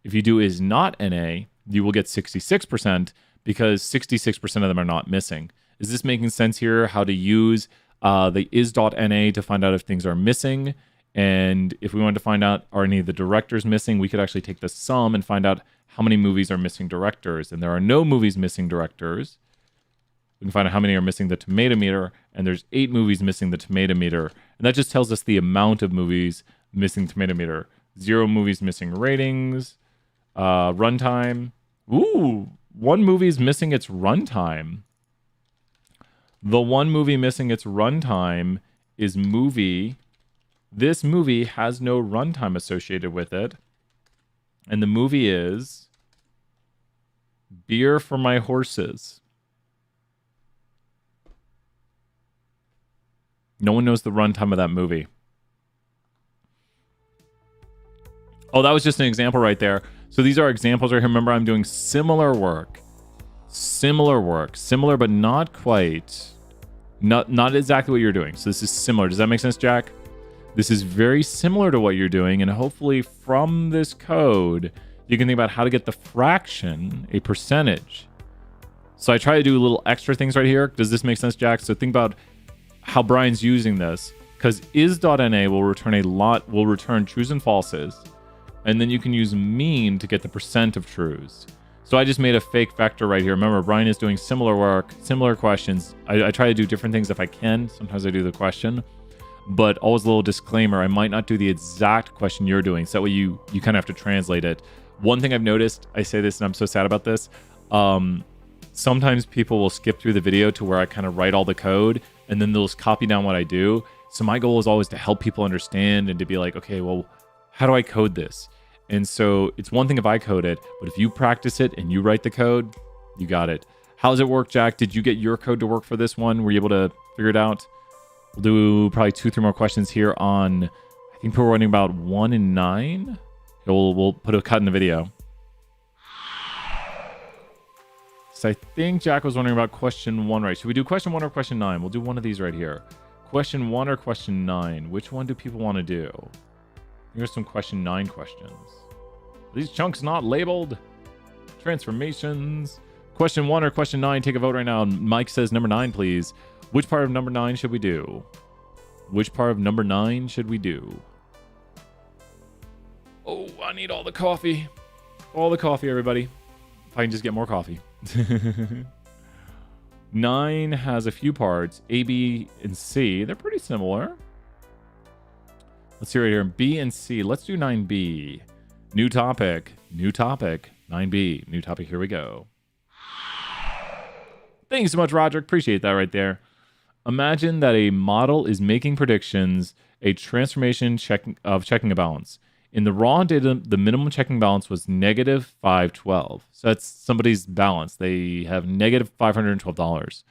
S1: if you do is not NA, you will get 66% because 66% of them are not missing. Is this making sense here? How to use the is.na to find out if things are missing? And if we wanted to find out are any of the directors missing, we could actually take the sum and find out how many movies are missing directors. And there are no movies missing directors. We can find out how many are missing the tomato meter, and there's 8 movies missing the tomato meter. And that just tells us the amount of movies missing tomato meter. 0 movies missing ratings, runtime. Ooh, 1 movie is missing its runtime. The 1 movie missing its runtime is movie. This movie has no runtime associated with it. And the movie is Beer for My Horses. No one knows the runtime of that movie. Oh, that was just an example right there. So these are examples right here. Remember, I'm doing similar work. Similar, but not quite. Not exactly what you're doing. So this is similar. Does that make sense, Jack? This is very similar to what you're doing. And hopefully from this code, you can think about how to get the fraction, a percentage. So I try to do little extra things right here. Does this make sense, Jack? So think about how Brian's using this, because is.na will return trues and falses, and then you can use mean to get the percent of trues. So I just made a fake vector right here. Remember, Brian is doing similar work, similar questions. I try to do different things if I can. Sometimes I do the question, but always a little disclaimer, I might not do the exact question you're doing, so that way you kind of have to translate it. One thing I've noticed, I say this and I'm so sad about this, sometimes people will skip through the video to where I kind of write all the code, and then they'll just copy down what I do. So my goal is always to help people understand and to be like, okay, well, how do I code this? And so it's one thing if I code it, but if you practice it and you write the code, you got it. How does it work, Jack? Did you get your code to work for this one? Were you able to figure it out? We'll do probably 2-3 more questions here on, I think we're running about 1 and 9. We'll put a cut in the video. So I think Jack was wondering about question 1, right? Should we do question 1 or question 9? We'll do one of these right here. Question 1 or question 9? Which one do people want to do? Here's some question 9 questions. Are these chunks not labeled? Transformations. Question 1 or question 9? Take a vote right now. Mike says number 9, please. Which part of number 9 should we do? Which part of number 9 should we do? Oh, I need all the coffee. All the coffee, everybody. If I can just get more coffee. 9 has a few parts, A, B, and C. They're pretty similar. Let's see right here. B and C. Let's do 9B. New topic. 9B. New topic. Here we go. Thank you so much, Roderick. Appreciate that right there. Imagine that a model is making predictions, a transformation checking a balance. In the raw data, the minimum checking balance was negative 512. So that's somebody's balance. They have negative $512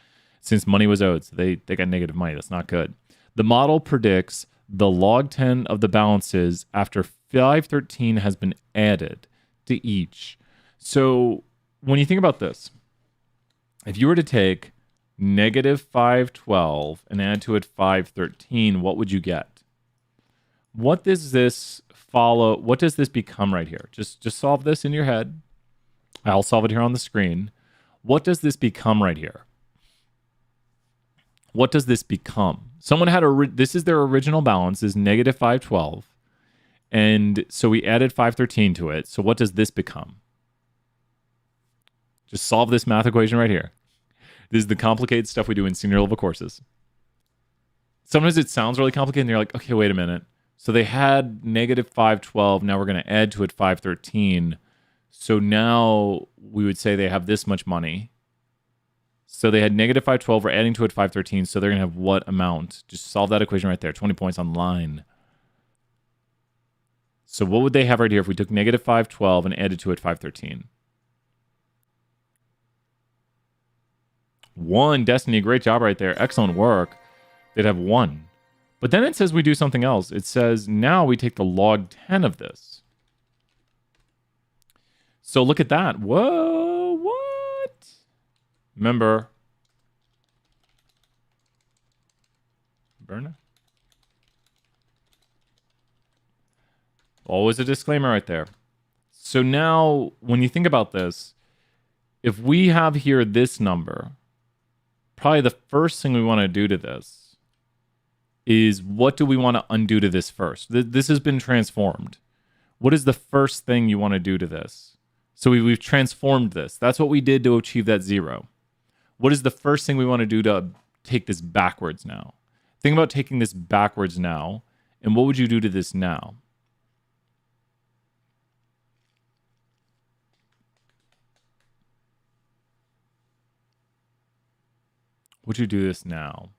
S1: since money was owed. So they got negative money. That's not good. The model predicts the log 10 of the balances after 513 has been added to each. So when you think about this, if you were to take negative 512 and add to it 513, what would you get? What does this follow? What does this become right here? Just solve this in your head. I'll solve it here on the screen. What does this become right here? What does this become? Someone had this is their original balance is negative 512. And so we added 513 to it. So what does this become? Just solve this math equation right here. This is the complicated stuff we do in senior level courses. Sometimes it sounds really complicated and you're like, okay, wait a minute. So they had negative 512. Now we're going to add to it 513. So now we would say they have this much money. So they had negative 512. We're adding to it 513. So they're going to have what amount? Just solve that equation right there. 20 points on line. So what would they have right here if we took negative 512 and added to it 513? 1. Destiny, great job right there. Excellent work. They'd have 1. But then it says we do something else. It says now we take the log 10 of this. So look at that. Whoa, what? Remember, Berna? Always a disclaimer right there. So now when you think about this, if we have here this number, probably the first thing we want to do to this is what do we want to undo to this first? This has been transformed. What is the first thing you want to do to this? So we've transformed this. That's what we did to achieve that 0. What is the first thing we want to do to take this backwards now? Think about taking this backwards now. And what would you do to this now? Would you do this now?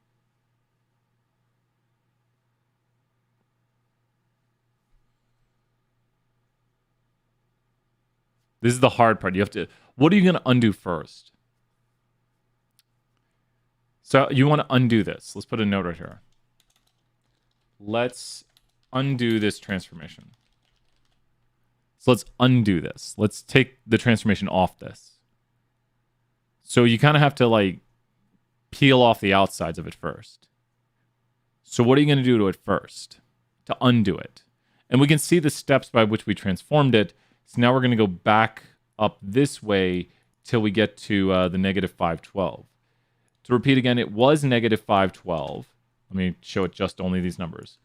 S1: This is the hard part. You have to, what are you going to undo first? So you want to undo this. Let's put a note right here. Let's undo this transformation. So let's undo this. Let's take the transformation off this. So you kind of have to like peel off the outsides of it first. So what are you going to do to it first to undo it? And we can see the steps by which we transformed it. So now we're going to go back up this way till we get to the negative 512. To repeat again, it was negative 512. Let me show it just only these numbers.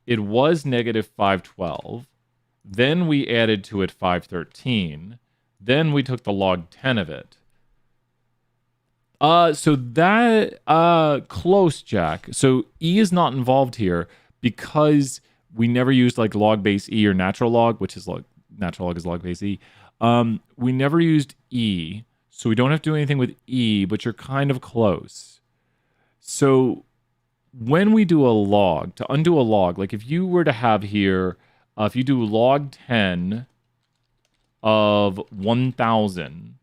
S1: It was negative 512. Then we added to it 513. Then we took the log 10 of it. So that, close, Jack. So E is not involved here because we never used like log base E or natural log, which is log, natural log is log base E. We never used E, so we don't have to do anything with E, but you're kind of close. So when we do a log, to undo a log, like if you were to have here, if you do log 10 of 1,000,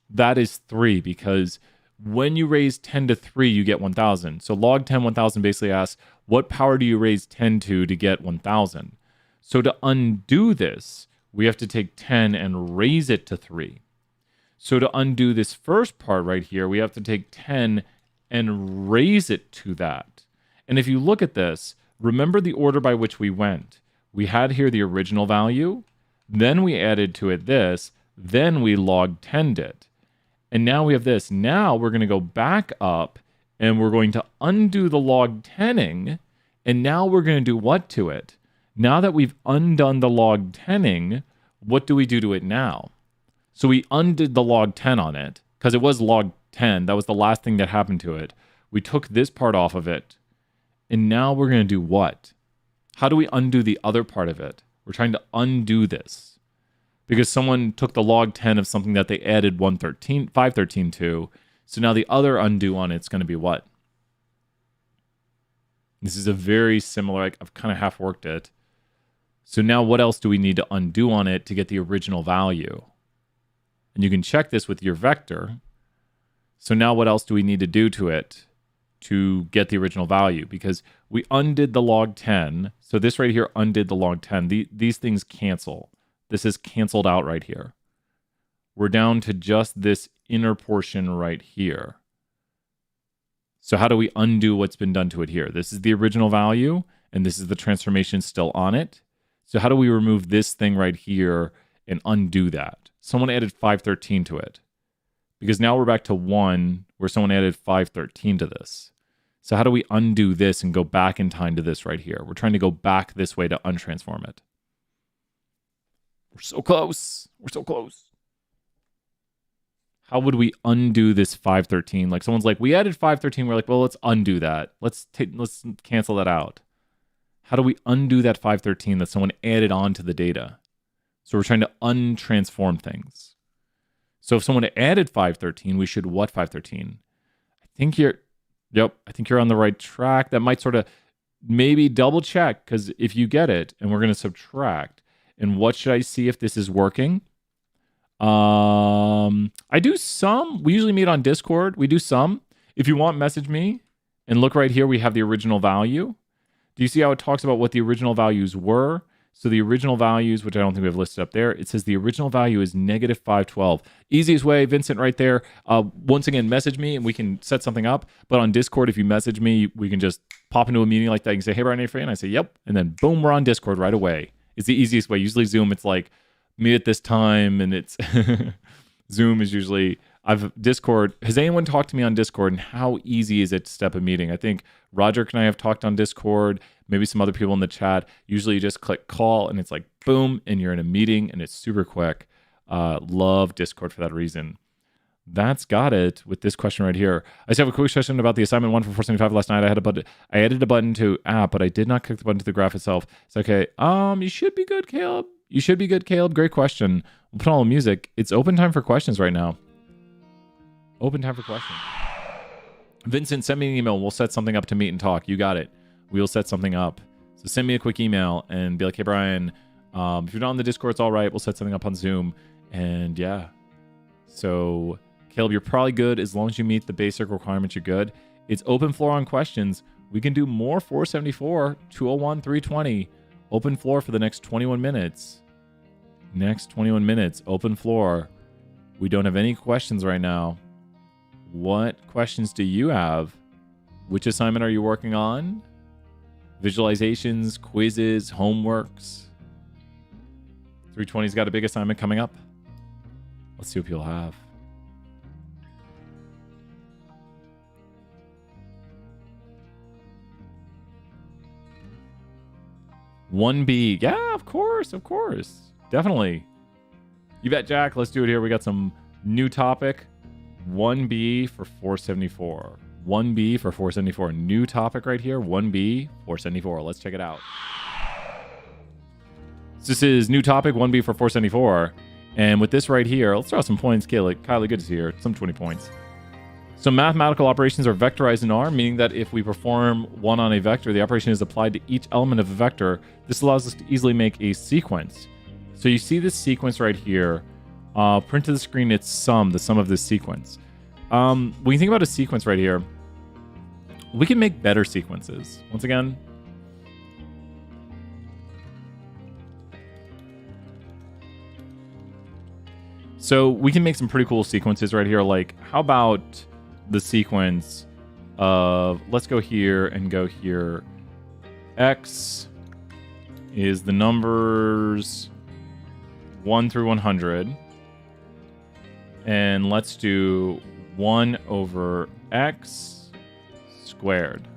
S1: that is 3 because when you raise 10 to 3, you get 1,000. So log 10, 1,000 basically asks, what power do you raise 10 to get 1,000? So to undo this, we have to take 10 and raise it to 3. So to undo this first part right here, we have to take 10 and raise it to that. And if you look at this, remember the order by which we went. We had here the original value, then we added to it this, then we log 10'd it. And now we have this. Now we're going to go back up and we're going to undo the log 10ing. And now we're going to do what to it? Now that we've undone the log 10ing, what do we do to it now? So we undid the log 10 on it because it was log 10. That was the last thing that happened to it. We took this part off of it. And now we're going to do what? How do we undo the other part of it? We're trying to undo this because someone took the log 10 of something that they added 513 to. So now the other undo on it's going to be what? This is a very similar, I've kind of half worked it. So now what else do we need to undo on it to get the original value? And you can check this with your vector. So now what else do we need to do to it to get the original value? Because we undid the log 10. So this right here undid the log 10. These things cancel. This is canceled out right here. We're down to just this inner portion right here. So how do we undo what's been done to it here? This is the original value, and this is the transformation still on it. So how do we remove this thing right here and undo that? Someone added 513 to it. Because now we're back to 1, where someone added 513 to this. So how do we undo this and go back in time to this right here? We're trying to go back this way to untransform it. We're so close. We're so close. How would we undo this 513? Like someone's like, we added 513. We're like, well, let's undo that. Let's cancel that out. How do we undo that 513 that someone added on to the data? So we're trying to untransform things. So if someone added 513, we should what 513? I think you're on the right track. That might sort of maybe double check, because if you get it, and we're going to subtract, and what should I see if this is working? I do some. We usually meet on Discord. We do some. If you want, message me and look right here. We have the original value. Do you see how it talks about what the original values were? So the original values, which I don't think we have listed up there, it says the original value is negative 512. Easiest way, Vincent, right there. Once again, message me and we can set something up. But on Discord, if you message me, we can just pop into a meeting like that. You can say, hey, Brian, are you free? And I say, yep. And then boom, we're on Discord right away. It's the easiest way. Usually Zoom, it's like, meet at this time, and it's Zoom is usually Discord. Has anyone talked to me on Discord, and how easy is it to step a meeting? I think Roger and I have talked on Discord, maybe some other people in the chat. Usually you just click call and it's like boom, and you're in a meeting and it's super quick. Love Discord for that reason. That's got it with this question right here. I just have a quick question about the assignment 1 for 475 last night. I added a button to app, but I did not click the button to the graph itself. It's okay. You should be good, Caleb. You should be good, Caleb. Great question. We'll put all the music. It's open time for questions right now. Open time for questions. Vincent, send me an email. We'll set something up to meet and talk. You got it. We'll set something up. So send me a quick email and be like, hey, Brian, if you're not on the Discord, it's all right. We'll set something up on Zoom. And yeah. So, Caleb, you're probably good. As long as you meet the basic requirements, you're good. It's open floor on questions. We can do more 474, 201, 320. Open floor for the next 21 minutes. Next 21 minutes, open floor. We don't have any questions right now. What questions do you have? Which assignment are you working on? Visualizations, quizzes, homeworks. 320's got a big assignment coming up. Let's see what people have. "1B." Yeah, of course. Definitely. You bet, Jack. Let's do it here. We got some new topic. 1B for 474. 1B for 474. New topic right here. 1B, 474. Let's check it out. So this is new topic, 1B for 474. And with this right here, let's draw some points. Kylie, good to see you here. Some 20 points. So mathematical operations are vectorized in R, meaning that if we perform one on a vector, the operation is applied to each element of a vector. This allows us to easily make a sequence. So you see this sequence right here. Print to the screen its sum, the sum of this sequence. When you think about a sequence right here, we can make better sequences. Once again, so we can make some pretty cool sequences right here. Like, how about the sequence of, let's go here and go here. X is the numbers 1 through 100. And let's do 1 over x squared.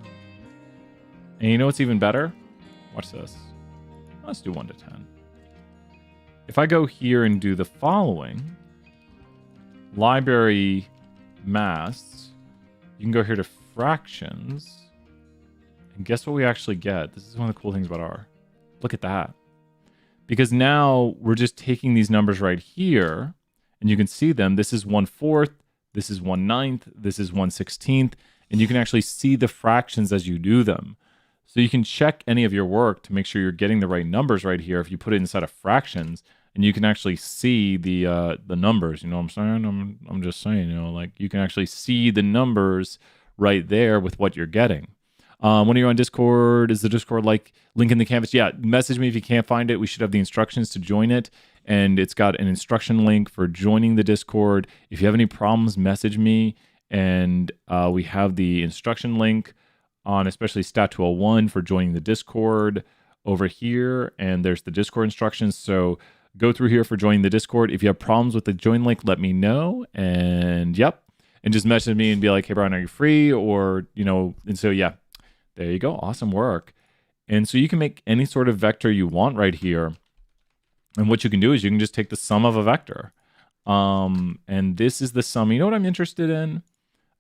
S1: And you know what's even better? Watch this. Let's do 1 to 10. If I go here and do the following, library mass, you can go here to fractions, and guess what we actually get? This is one of the cool things about R. Look at that. Because now we're just taking these numbers right here, and you can see them. This is 1/4, this is 1/9, this is 1/16, and you can actually see the fractions as you do them. So you can check any of your work to make sure you're getting the right numbers right here if you put it inside of fractions, and you can actually see the numbers. You know what I'm saying? I'm just saying, like you can actually see the numbers right there with what you're getting. When you're on Discord, is the Discord like link in the canvas? Yeah, message me if you can't find it. We should have the instructions to join it, and it's got an instruction link for joining the Discord. If you have any problems, message me, and we have the instruction link on especially Stat 201 for joining the Discord over here, and there's the Discord instructions. So go through here for joining the Discord. If you have problems with the join link, let me know. And yep, and just message me and be like, hey Brian, are you free? Or and so yeah, there you go. Awesome work. And so you can make any sort of vector you want right here. And what you can do is you can just take the sum of a vector. And this is the sum. You know what I'm interested in?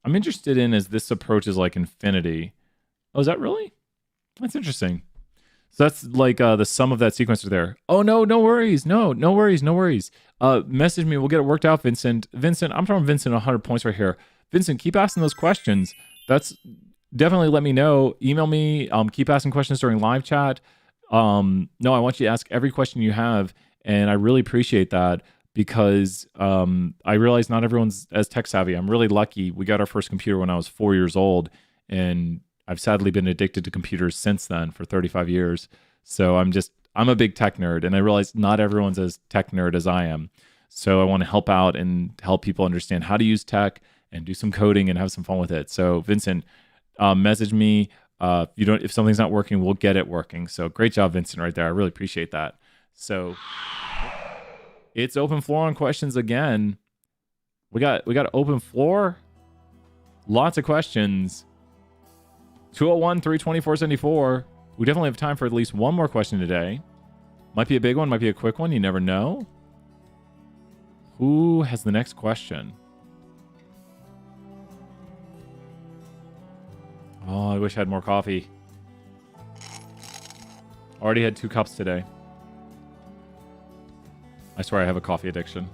S1: I'm interested in as this approaches like infinity. Oh, is that really? That's interesting. So that's like the sum of that sequencer there. Oh, no worries. No worries. Message me. We'll get it worked out, Vincent. I'm throwing Vincent 100 points right here. Vincent, keep asking those questions. That's definitely let me know. Email me. Keep asking questions during live chat. No, I want you to ask every question you have. And I really appreciate that because I realize not everyone's as tech savvy. I'm really lucky. We got our first computer when I was 4 years old. And I've sadly been addicted to computers since then for 35 years. So I'm a big tech nerd, and I realize not everyone's as tech nerd as I am. So I want to help out and help people understand how to use tech and do some coding and have some fun with it. So Vincent, message me. If something's not working, we'll get it working. So great job, Vincent, right there. I really appreciate that. So it's open floor on questions again. We got open floor. Lots of questions. 201-324-74. We definitely have time for at least one more question today. Might be a big one, might be a quick one. You never know. Who has the next question? Oh, I wish I had more coffee. Already had 2 cups today. I swear I have a coffee addiction.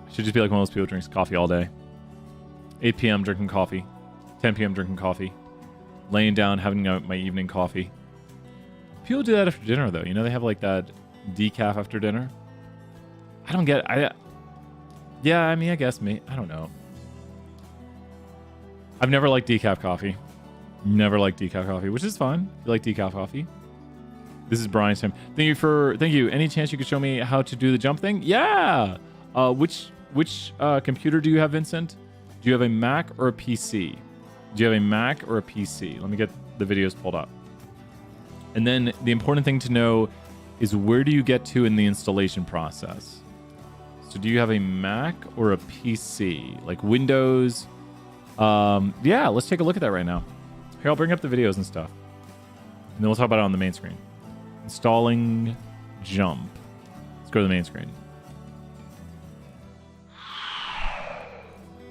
S1: I should just be like one of those people who drinks coffee all day. 8 p.m. drinking coffee. 10 p.m. drinking coffee. Laying down, having my evening coffee. People do that after dinner, though. They have like that decaf after dinner. I don't get it. Yeah, I mean, I guess me. I don't know. I've never liked decaf coffee. Never liked decaf coffee, which is fine. You like decaf coffee. This is Brian's time. Thank you. Any chance you could show me how to do the jump thing? Yeah. Which computer do you have, Vincent? Do you have a Mac or a PC? Do you have a Mac or a PC? Let me get the videos pulled up. And then the important thing to know is where do you get to in the installation process? So do you have a Mac or a PC? Like Windows? Yeah, let's take a look at that right now. Here, I'll bring up the videos and stuff. And then we'll talk about it on the main screen. Installing Jump. Let's go to the main screen.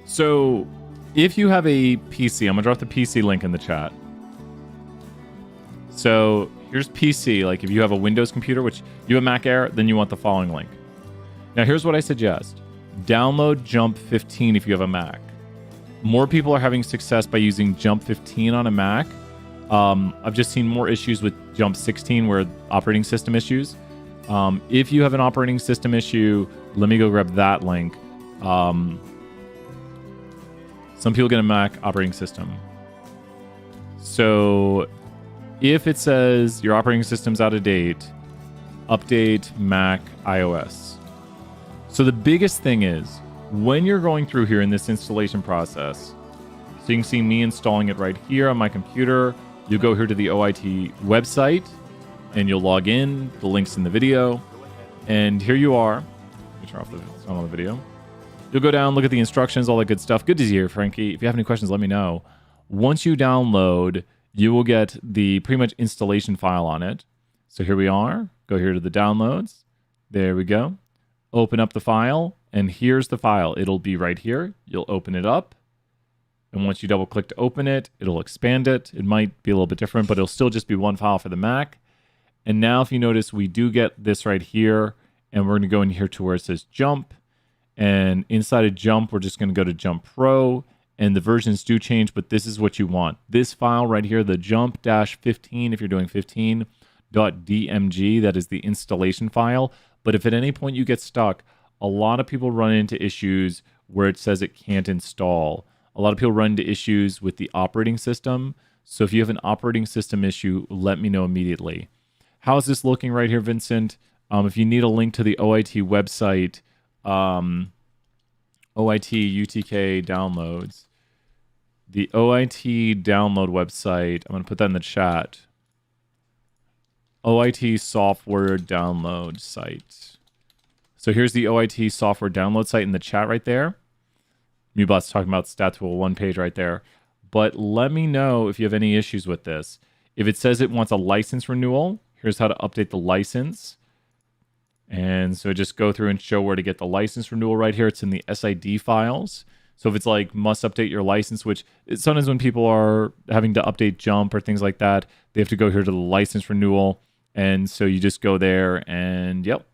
S1: So if you have a PC, I'm going to drop the PC link in the chat. So here's PC. Like if you have a Windows computer, which you have a Mac Air, then you want the following link. Now here's what I suggest. Download Jump 15 if you have a Mac. More people are having success by using Jump 15 on a Mac. I've just seen more issues with Jump 16 where operating system issues. If you have an operating system issue, let me go grab that link. Some people get a Mac operating system. So if it says your operating system's out of date, update Mac iOS. So the biggest thing is when you're going through here in this installation process, so you can see me installing it right here on my computer. You go here to the OIT website and you'll log in. The link's in the video. And here you are. Let me turn off the sound on the video. You'll go down, look at the instructions, all that good stuff. Good to see you, Frankie. If you have any questions, let me know. Once you download, you will get the pretty much installation file on it. So here we are. Go here to the downloads. There we go. Open up the file, and here's the file. It'll be right here. You'll open it up. And once you double click to open it, it'll expand it. It might be a little bit different, but it'll still just be one file for the Mac. And now if you notice, we do get this right here, and we're going to go in here to where it says Jump. And inside of Jump, we're just going to go to Jump Pro. and the versions do change, but this is what you want. This file right here, the jump-15, if you're doing 15.dmg, that is the installation file. But if at any point you get stuck, a lot of people run into issues where it says it can't install. A lot of people run into issues with the operating system. So if you have an operating system issue, let me know immediately. How's this looking right here, Vincent? If you need a link to the OIT website, OIT UTK downloads, the OIT download website, I'm going to put that in the chat. OIT software download site. So here's the OIT software download site in the chat right there. Mubot's talking about StatTool 1 page right there. But let me know if you have any issues with this. If it says it wants a license renewal, here's how to update the license. And so just go through and show where to get the license renewal right here. It's in the SID files. So if it's like must update your license, which sometimes when people are having to update Jump or things like that, they have to go here to the license renewal. And so you just go there and yep.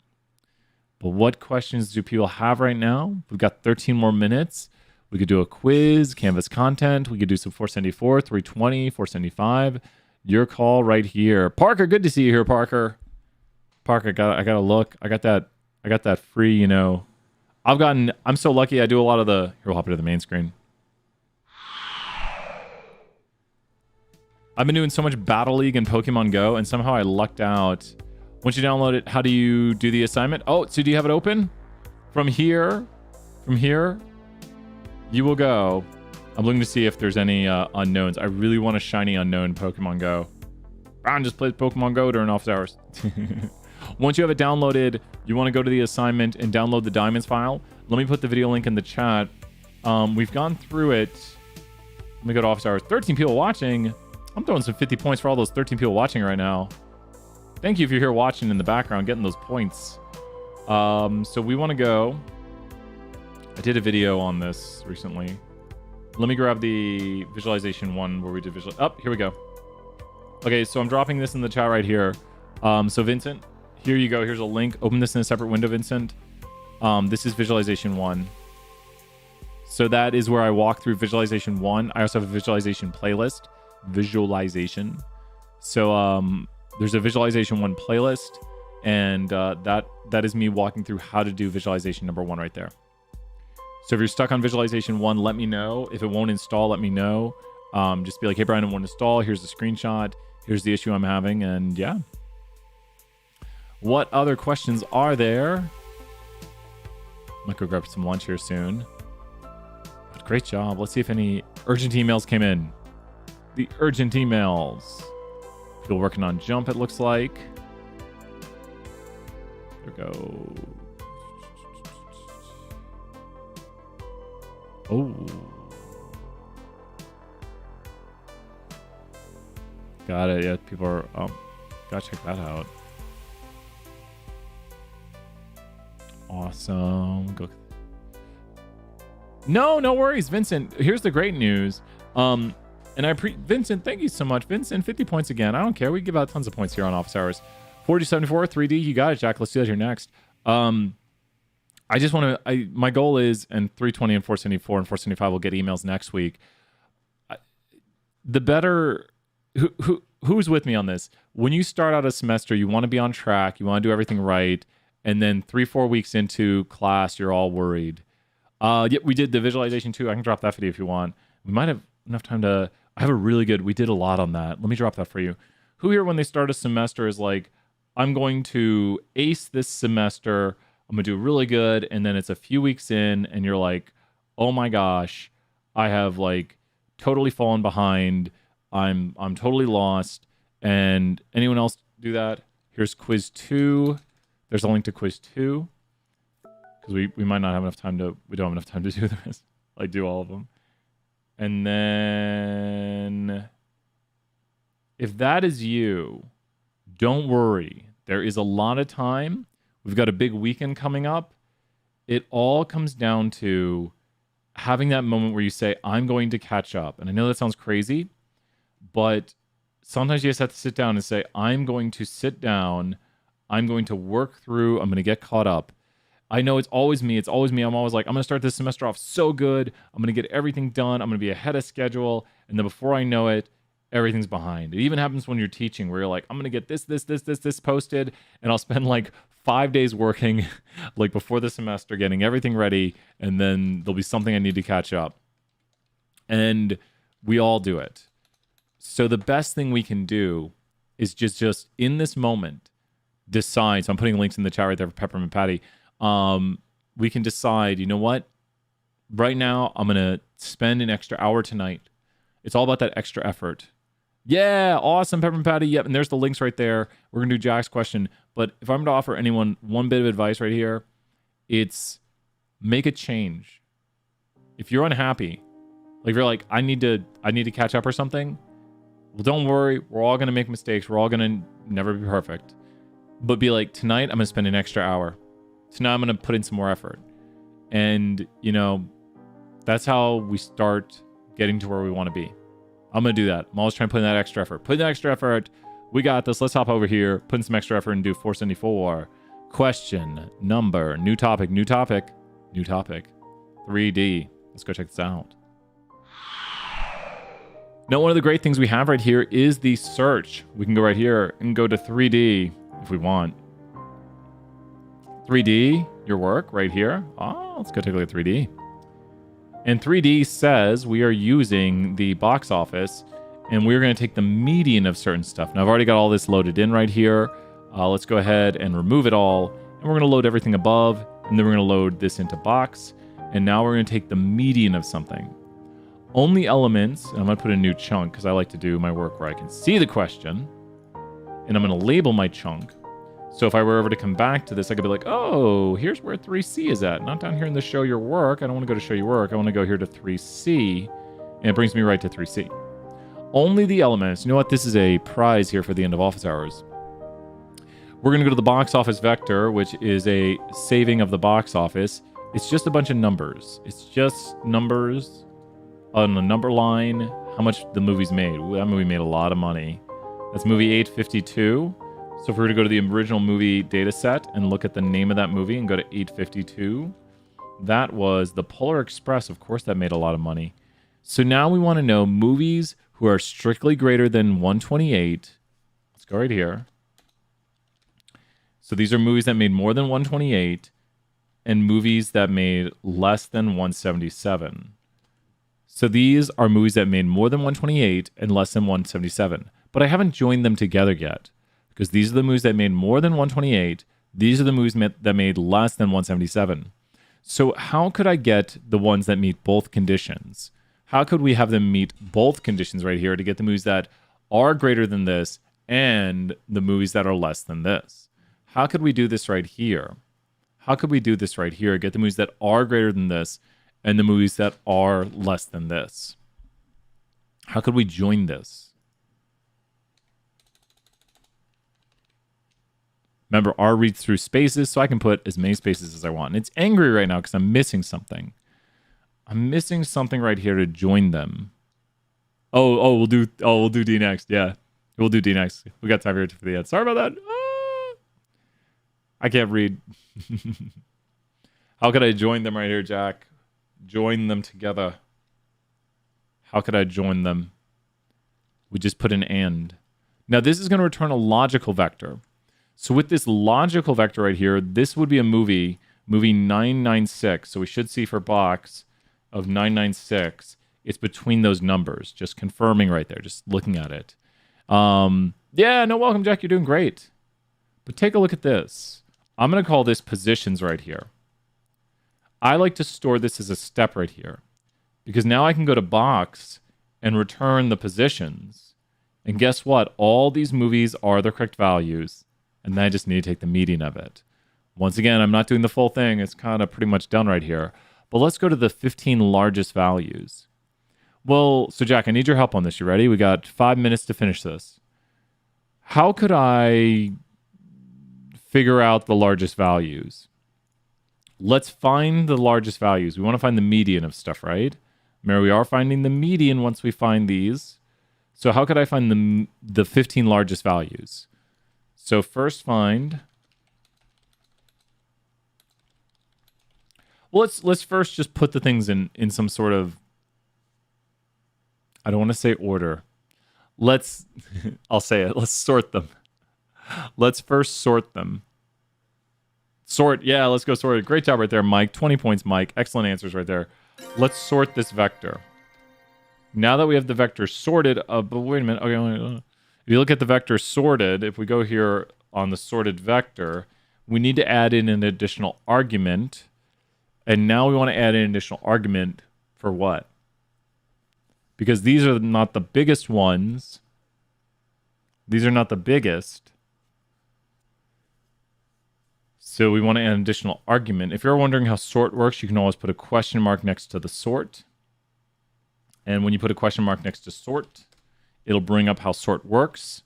S1: But what questions do people have right now? We've got 13 more minutes. We could do a quiz, Canvas content. We could do some 474, 320, 475. Your call right here. Parker, good to see you here, Parker. Parker, I gotta look. I got that free, you know. I'm so lucky I do a lot of the, here we'll hop into the main screen. I've been doing so much Battle League and Pokemon Go, and somehow I lucked out. Once you download it, how do you do the assignment? Oh, so do you have it open? From here, you will go. I'm looking to see if there's any unknowns. I really want a shiny unknown Pokemon Go. Ron just plays Pokemon Go during office hours. Once you have it downloaded, you want to go to the assignment and download the diamonds file. Let me put the video link in the chat. We've gone through it. Let me go to office hours. 13 people watching. I'm throwing some 50 points for all those 13 people watching right now. Thank you if you're here watching in the background, getting those points. So we want to go. I did a video on this recently. Let me grab the visualization one where we did visual. Oh, here we go. Okay, so I'm dropping this in the chat right here. So Vincent, here you go. Here's a link. Open this in a separate window, Vincent. This is visualization 1. So that is where I walk through visualization 1. I also have a visualization playlist. Visualization. So there's a visualization 1 playlist, and that is me walking through how to do visualization number 1 right there. So if you're stuck on visualization 1, let me know. If it won't install, let me know. Just be like, hey, Brian, it won't install. Here's the screenshot. Here's the issue I'm having. And yeah. What other questions are there? I might go grab some lunch here soon. But great job. Let's see if any urgent emails came in. The urgent emails. People working on Jump, it looks like. There we go. Oh. Got it. Yeah, people are... gotta check that out. Awesome. Go. No worries, Vincent. Here's the great news. Vincent, thank you so much. Vincent, 50 points again. I don't care. We give out tons of points here on office hours. 4074, 3D. You got it, Jack. Let's do that here next. I just want to, my goal is, and 320 and 474 and 475 will get emails next week. The better, who's with me on this? When you start out a semester, you want to be on track. You want to do everything right. And then 3-4 weeks into class, you're all worried. Yep, we did the visualization too. I can drop that video if you want. We might have enough time to, I have a really good, we did a lot on that. Let me drop that for you. Who here when they start a semester is like, I'm going to ace this semester. I'm going to do really good. And then it's a few weeks in and you're like, oh my gosh, I have like totally fallen behind. I'm totally lost. And anyone else do that? Here's quiz 2. There's a link to quiz 2 because we might not have enough time to, we don't have enough time to do the rest, like do all of them. And then if that is you, don't worry. There is a lot of time. We've got a big weekend coming up. It all comes down to having that moment where you say, I'm going to catch up. And I know that sounds crazy, but sometimes you just have to sit down and say, I'm going to sit down. I'm going to work through. I'm going to get caught up. I know it's always me. It's always me. I'm always like, I'm going to start this semester off so good. I'm going to get everything done. I'm going to be ahead of schedule. And then before I know it, everything's behind. It even happens when you're teaching where you're like, I'm going to get this posted. And I'll spend like 5 days working like before the semester, getting everything ready. And then there'll be something I need to catch up. And we all do it. So the best thing we can do is just in this moment, decide. So I'm putting links in the chat right there for Peppermint Patty. We can decide, you know what? Right now, I'm going to spend an extra hour tonight. It's all about that extra effort. Yeah, awesome, Peppermint Patty. Yep, and there's the links right there. We're going to do Jack's question. But if I'm to offer anyone one bit of advice right here, it's make a change. If you're unhappy, like if you're like, I need to catch up or something, well, don't worry. We're all going to make mistakes. We're all going to never be perfect. But be like, tonight, I'm going to spend an extra hour. Tonight, I'm going to put in some more effort. And, you know, that's how we start getting to where we want to be. I'm going to do that. I'm always trying to put in that extra effort. Put in that extra effort. We got this. Let's hop over here, put in some extra effort and do 474. Question, number, new topic. 3D. Let's go check this out. Now, one of the great things we have right here is the search. We can go right here and go to 3D if we want. 3D, your work right here. Oh, let's go take a look at 3D. And 3D says we are using the box office and we're going to take the median of certain stuff. Now, I've already got all this loaded in right here. Let's go ahead and remove it all. And we're going to load everything above. And then we're going to load this into box. And now we're going to take the median of something. Only elements, and I'm going to put a new chunk because I like to do my work where I can see the question. And I'm going to label my chunk. So if I were ever to come back to this, I could be like, oh, here's where 3C is at. Not down here in the show your work. I don't want to go to show your work. I want to go here to 3C. And it brings me right to 3C. Only the elements. You know what? This is a prize here for the end of office hours. We're going to go to the box office vector, which is a saving of the box office. It's just a bunch of numbers. It's just numbers on the number line, how much the movie's made. Ooh, that movie made a lot of money. That's movie 852. So if we were to go to the original movie data set and look at the name of that movie and go to 852, that was The Polar Express. Of course, that made a lot of money. So now we want to know movies who are strictly greater than 128. Let's go right here. So these are movies that made more than 128 and movies that made less than 177. So these are movies that made more than 128 and less than 177. But I haven't joined them together yet. Because these are the movies that made more than 128. These are the movies that made less than 177. So how could I get the ones that meet both conditions? How could we have them meet both conditions right here to get the movies that are greater than this and the movies that are less than this? How could we do this right here? How could we do this right here? Get the movies that are greater than this and the movies that are less than this? How could we join this? Remember, R reads through spaces, so I can put as many spaces as I want. And it's angry right now because I'm missing something. I'm missing something right here to join them. We'll do D next. Yeah, we'll do D next. We got time here for the end. Sorry about that. I can't read. How could I join them right here, Jack? Join them together. How could I join them? We just put an and. Now, this is going to return a logical vector. So with this logical vector right here, this would be a movie 996. So we should see for box of 996, it's between those numbers. Just confirming right there, just looking at it. Yeah, no, welcome, Jack. You're doing great. But take a look at this. I'm going to call this positions right here. I like to store this as a step right here because now I can go to box and return the positions. And guess what? All these movies are the correct values. And then I just need to take the median of it. Once again, I'm not doing the full thing. It's kind of pretty much done right here. But let's go to the 15 largest values. Well, so Jack, I need your help on this. You ready? We got 5 minutes to finish this. How could I figure out the largest values? Let's find the largest values. We want to find the median of stuff, right? Remember, we are finding the median once we find these. So how could I find the 15 largest values? So first find Well, let's first just put the things in some sort of, I don't want to say order. Let's I'll say it. Let's sort them. Let's first sort them. Sort, yeah, let's go sort it. Great job right there, Mike. 20 points, Mike. Excellent answers right there. Let's sort this vector. Now that we have the vector sorted, but wait a minute. Okay, if you look at the vector sorted, if we go here on the sorted vector, we need to add in an additional argument. And now we want to add in an additional argument for what? Because these are not the biggest ones. These are not the biggest. So we want to add an additional argument. If you're wondering how sort works, you can always put a question mark next to the sort. And when you put a question mark next to sort, it'll bring up how sort works.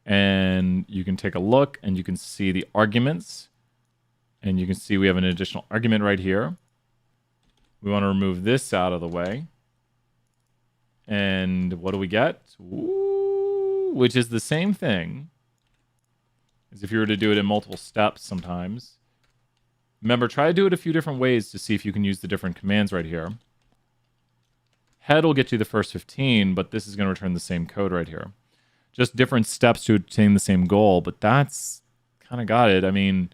S1: And you can take a look and you can see the arguments. And you can see we have an additional argument right here. We want to remove this out of the way. And what do we get? Ooh, which is the same thing as if you were to do it in multiple steps sometimes. Remember, try to do it a few different ways to see if you can use the different commands right here. Head will get you the first 15, but this is going to return the same code right here. Just different steps to attain the same goal, but that's kind of got it. I mean,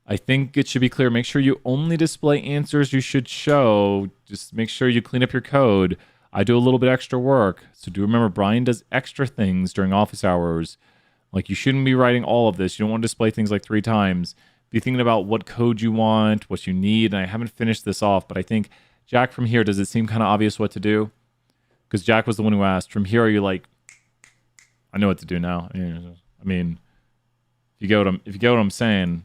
S1: I think it should be clear. Make sure you only display answers you should show. Just make sure you clean up your code. I do a little bit extra work. So do remember, Brian does extra things during office hours. Like, you shouldn't be writing all of this. You don't want to display things like 3 times. Be thinking about what code you want, what you need. And I haven't finished this off, but I think, Jack, from here, does it seem kind of obvious what to do? Because Jack was the one who asked. From here, are you like, I know what to do now? I mean, if you get what I'm saying,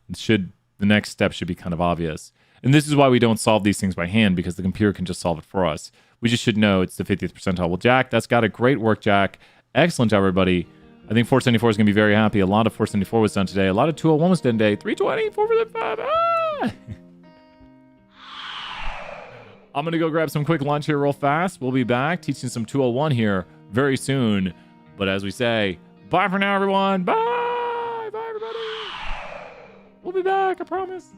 S1: the next step should be kind of obvious. And this is why we don't solve these things by hand, because the computer can just solve it for us. We just should know it's the 50th percentile. Well, Jack, that's got it. Great work, Jack. Excellent job, everybody. I think 474 is going to be very happy. A lot of 474 was done today. A lot of 201 was done today. 320, 445. Ah! I'm going to go grab some quick lunch here real fast. We'll be back teaching some 201 here very soon. But as we say, bye for now, everyone. Bye. Bye, everybody. We'll be back, I promise.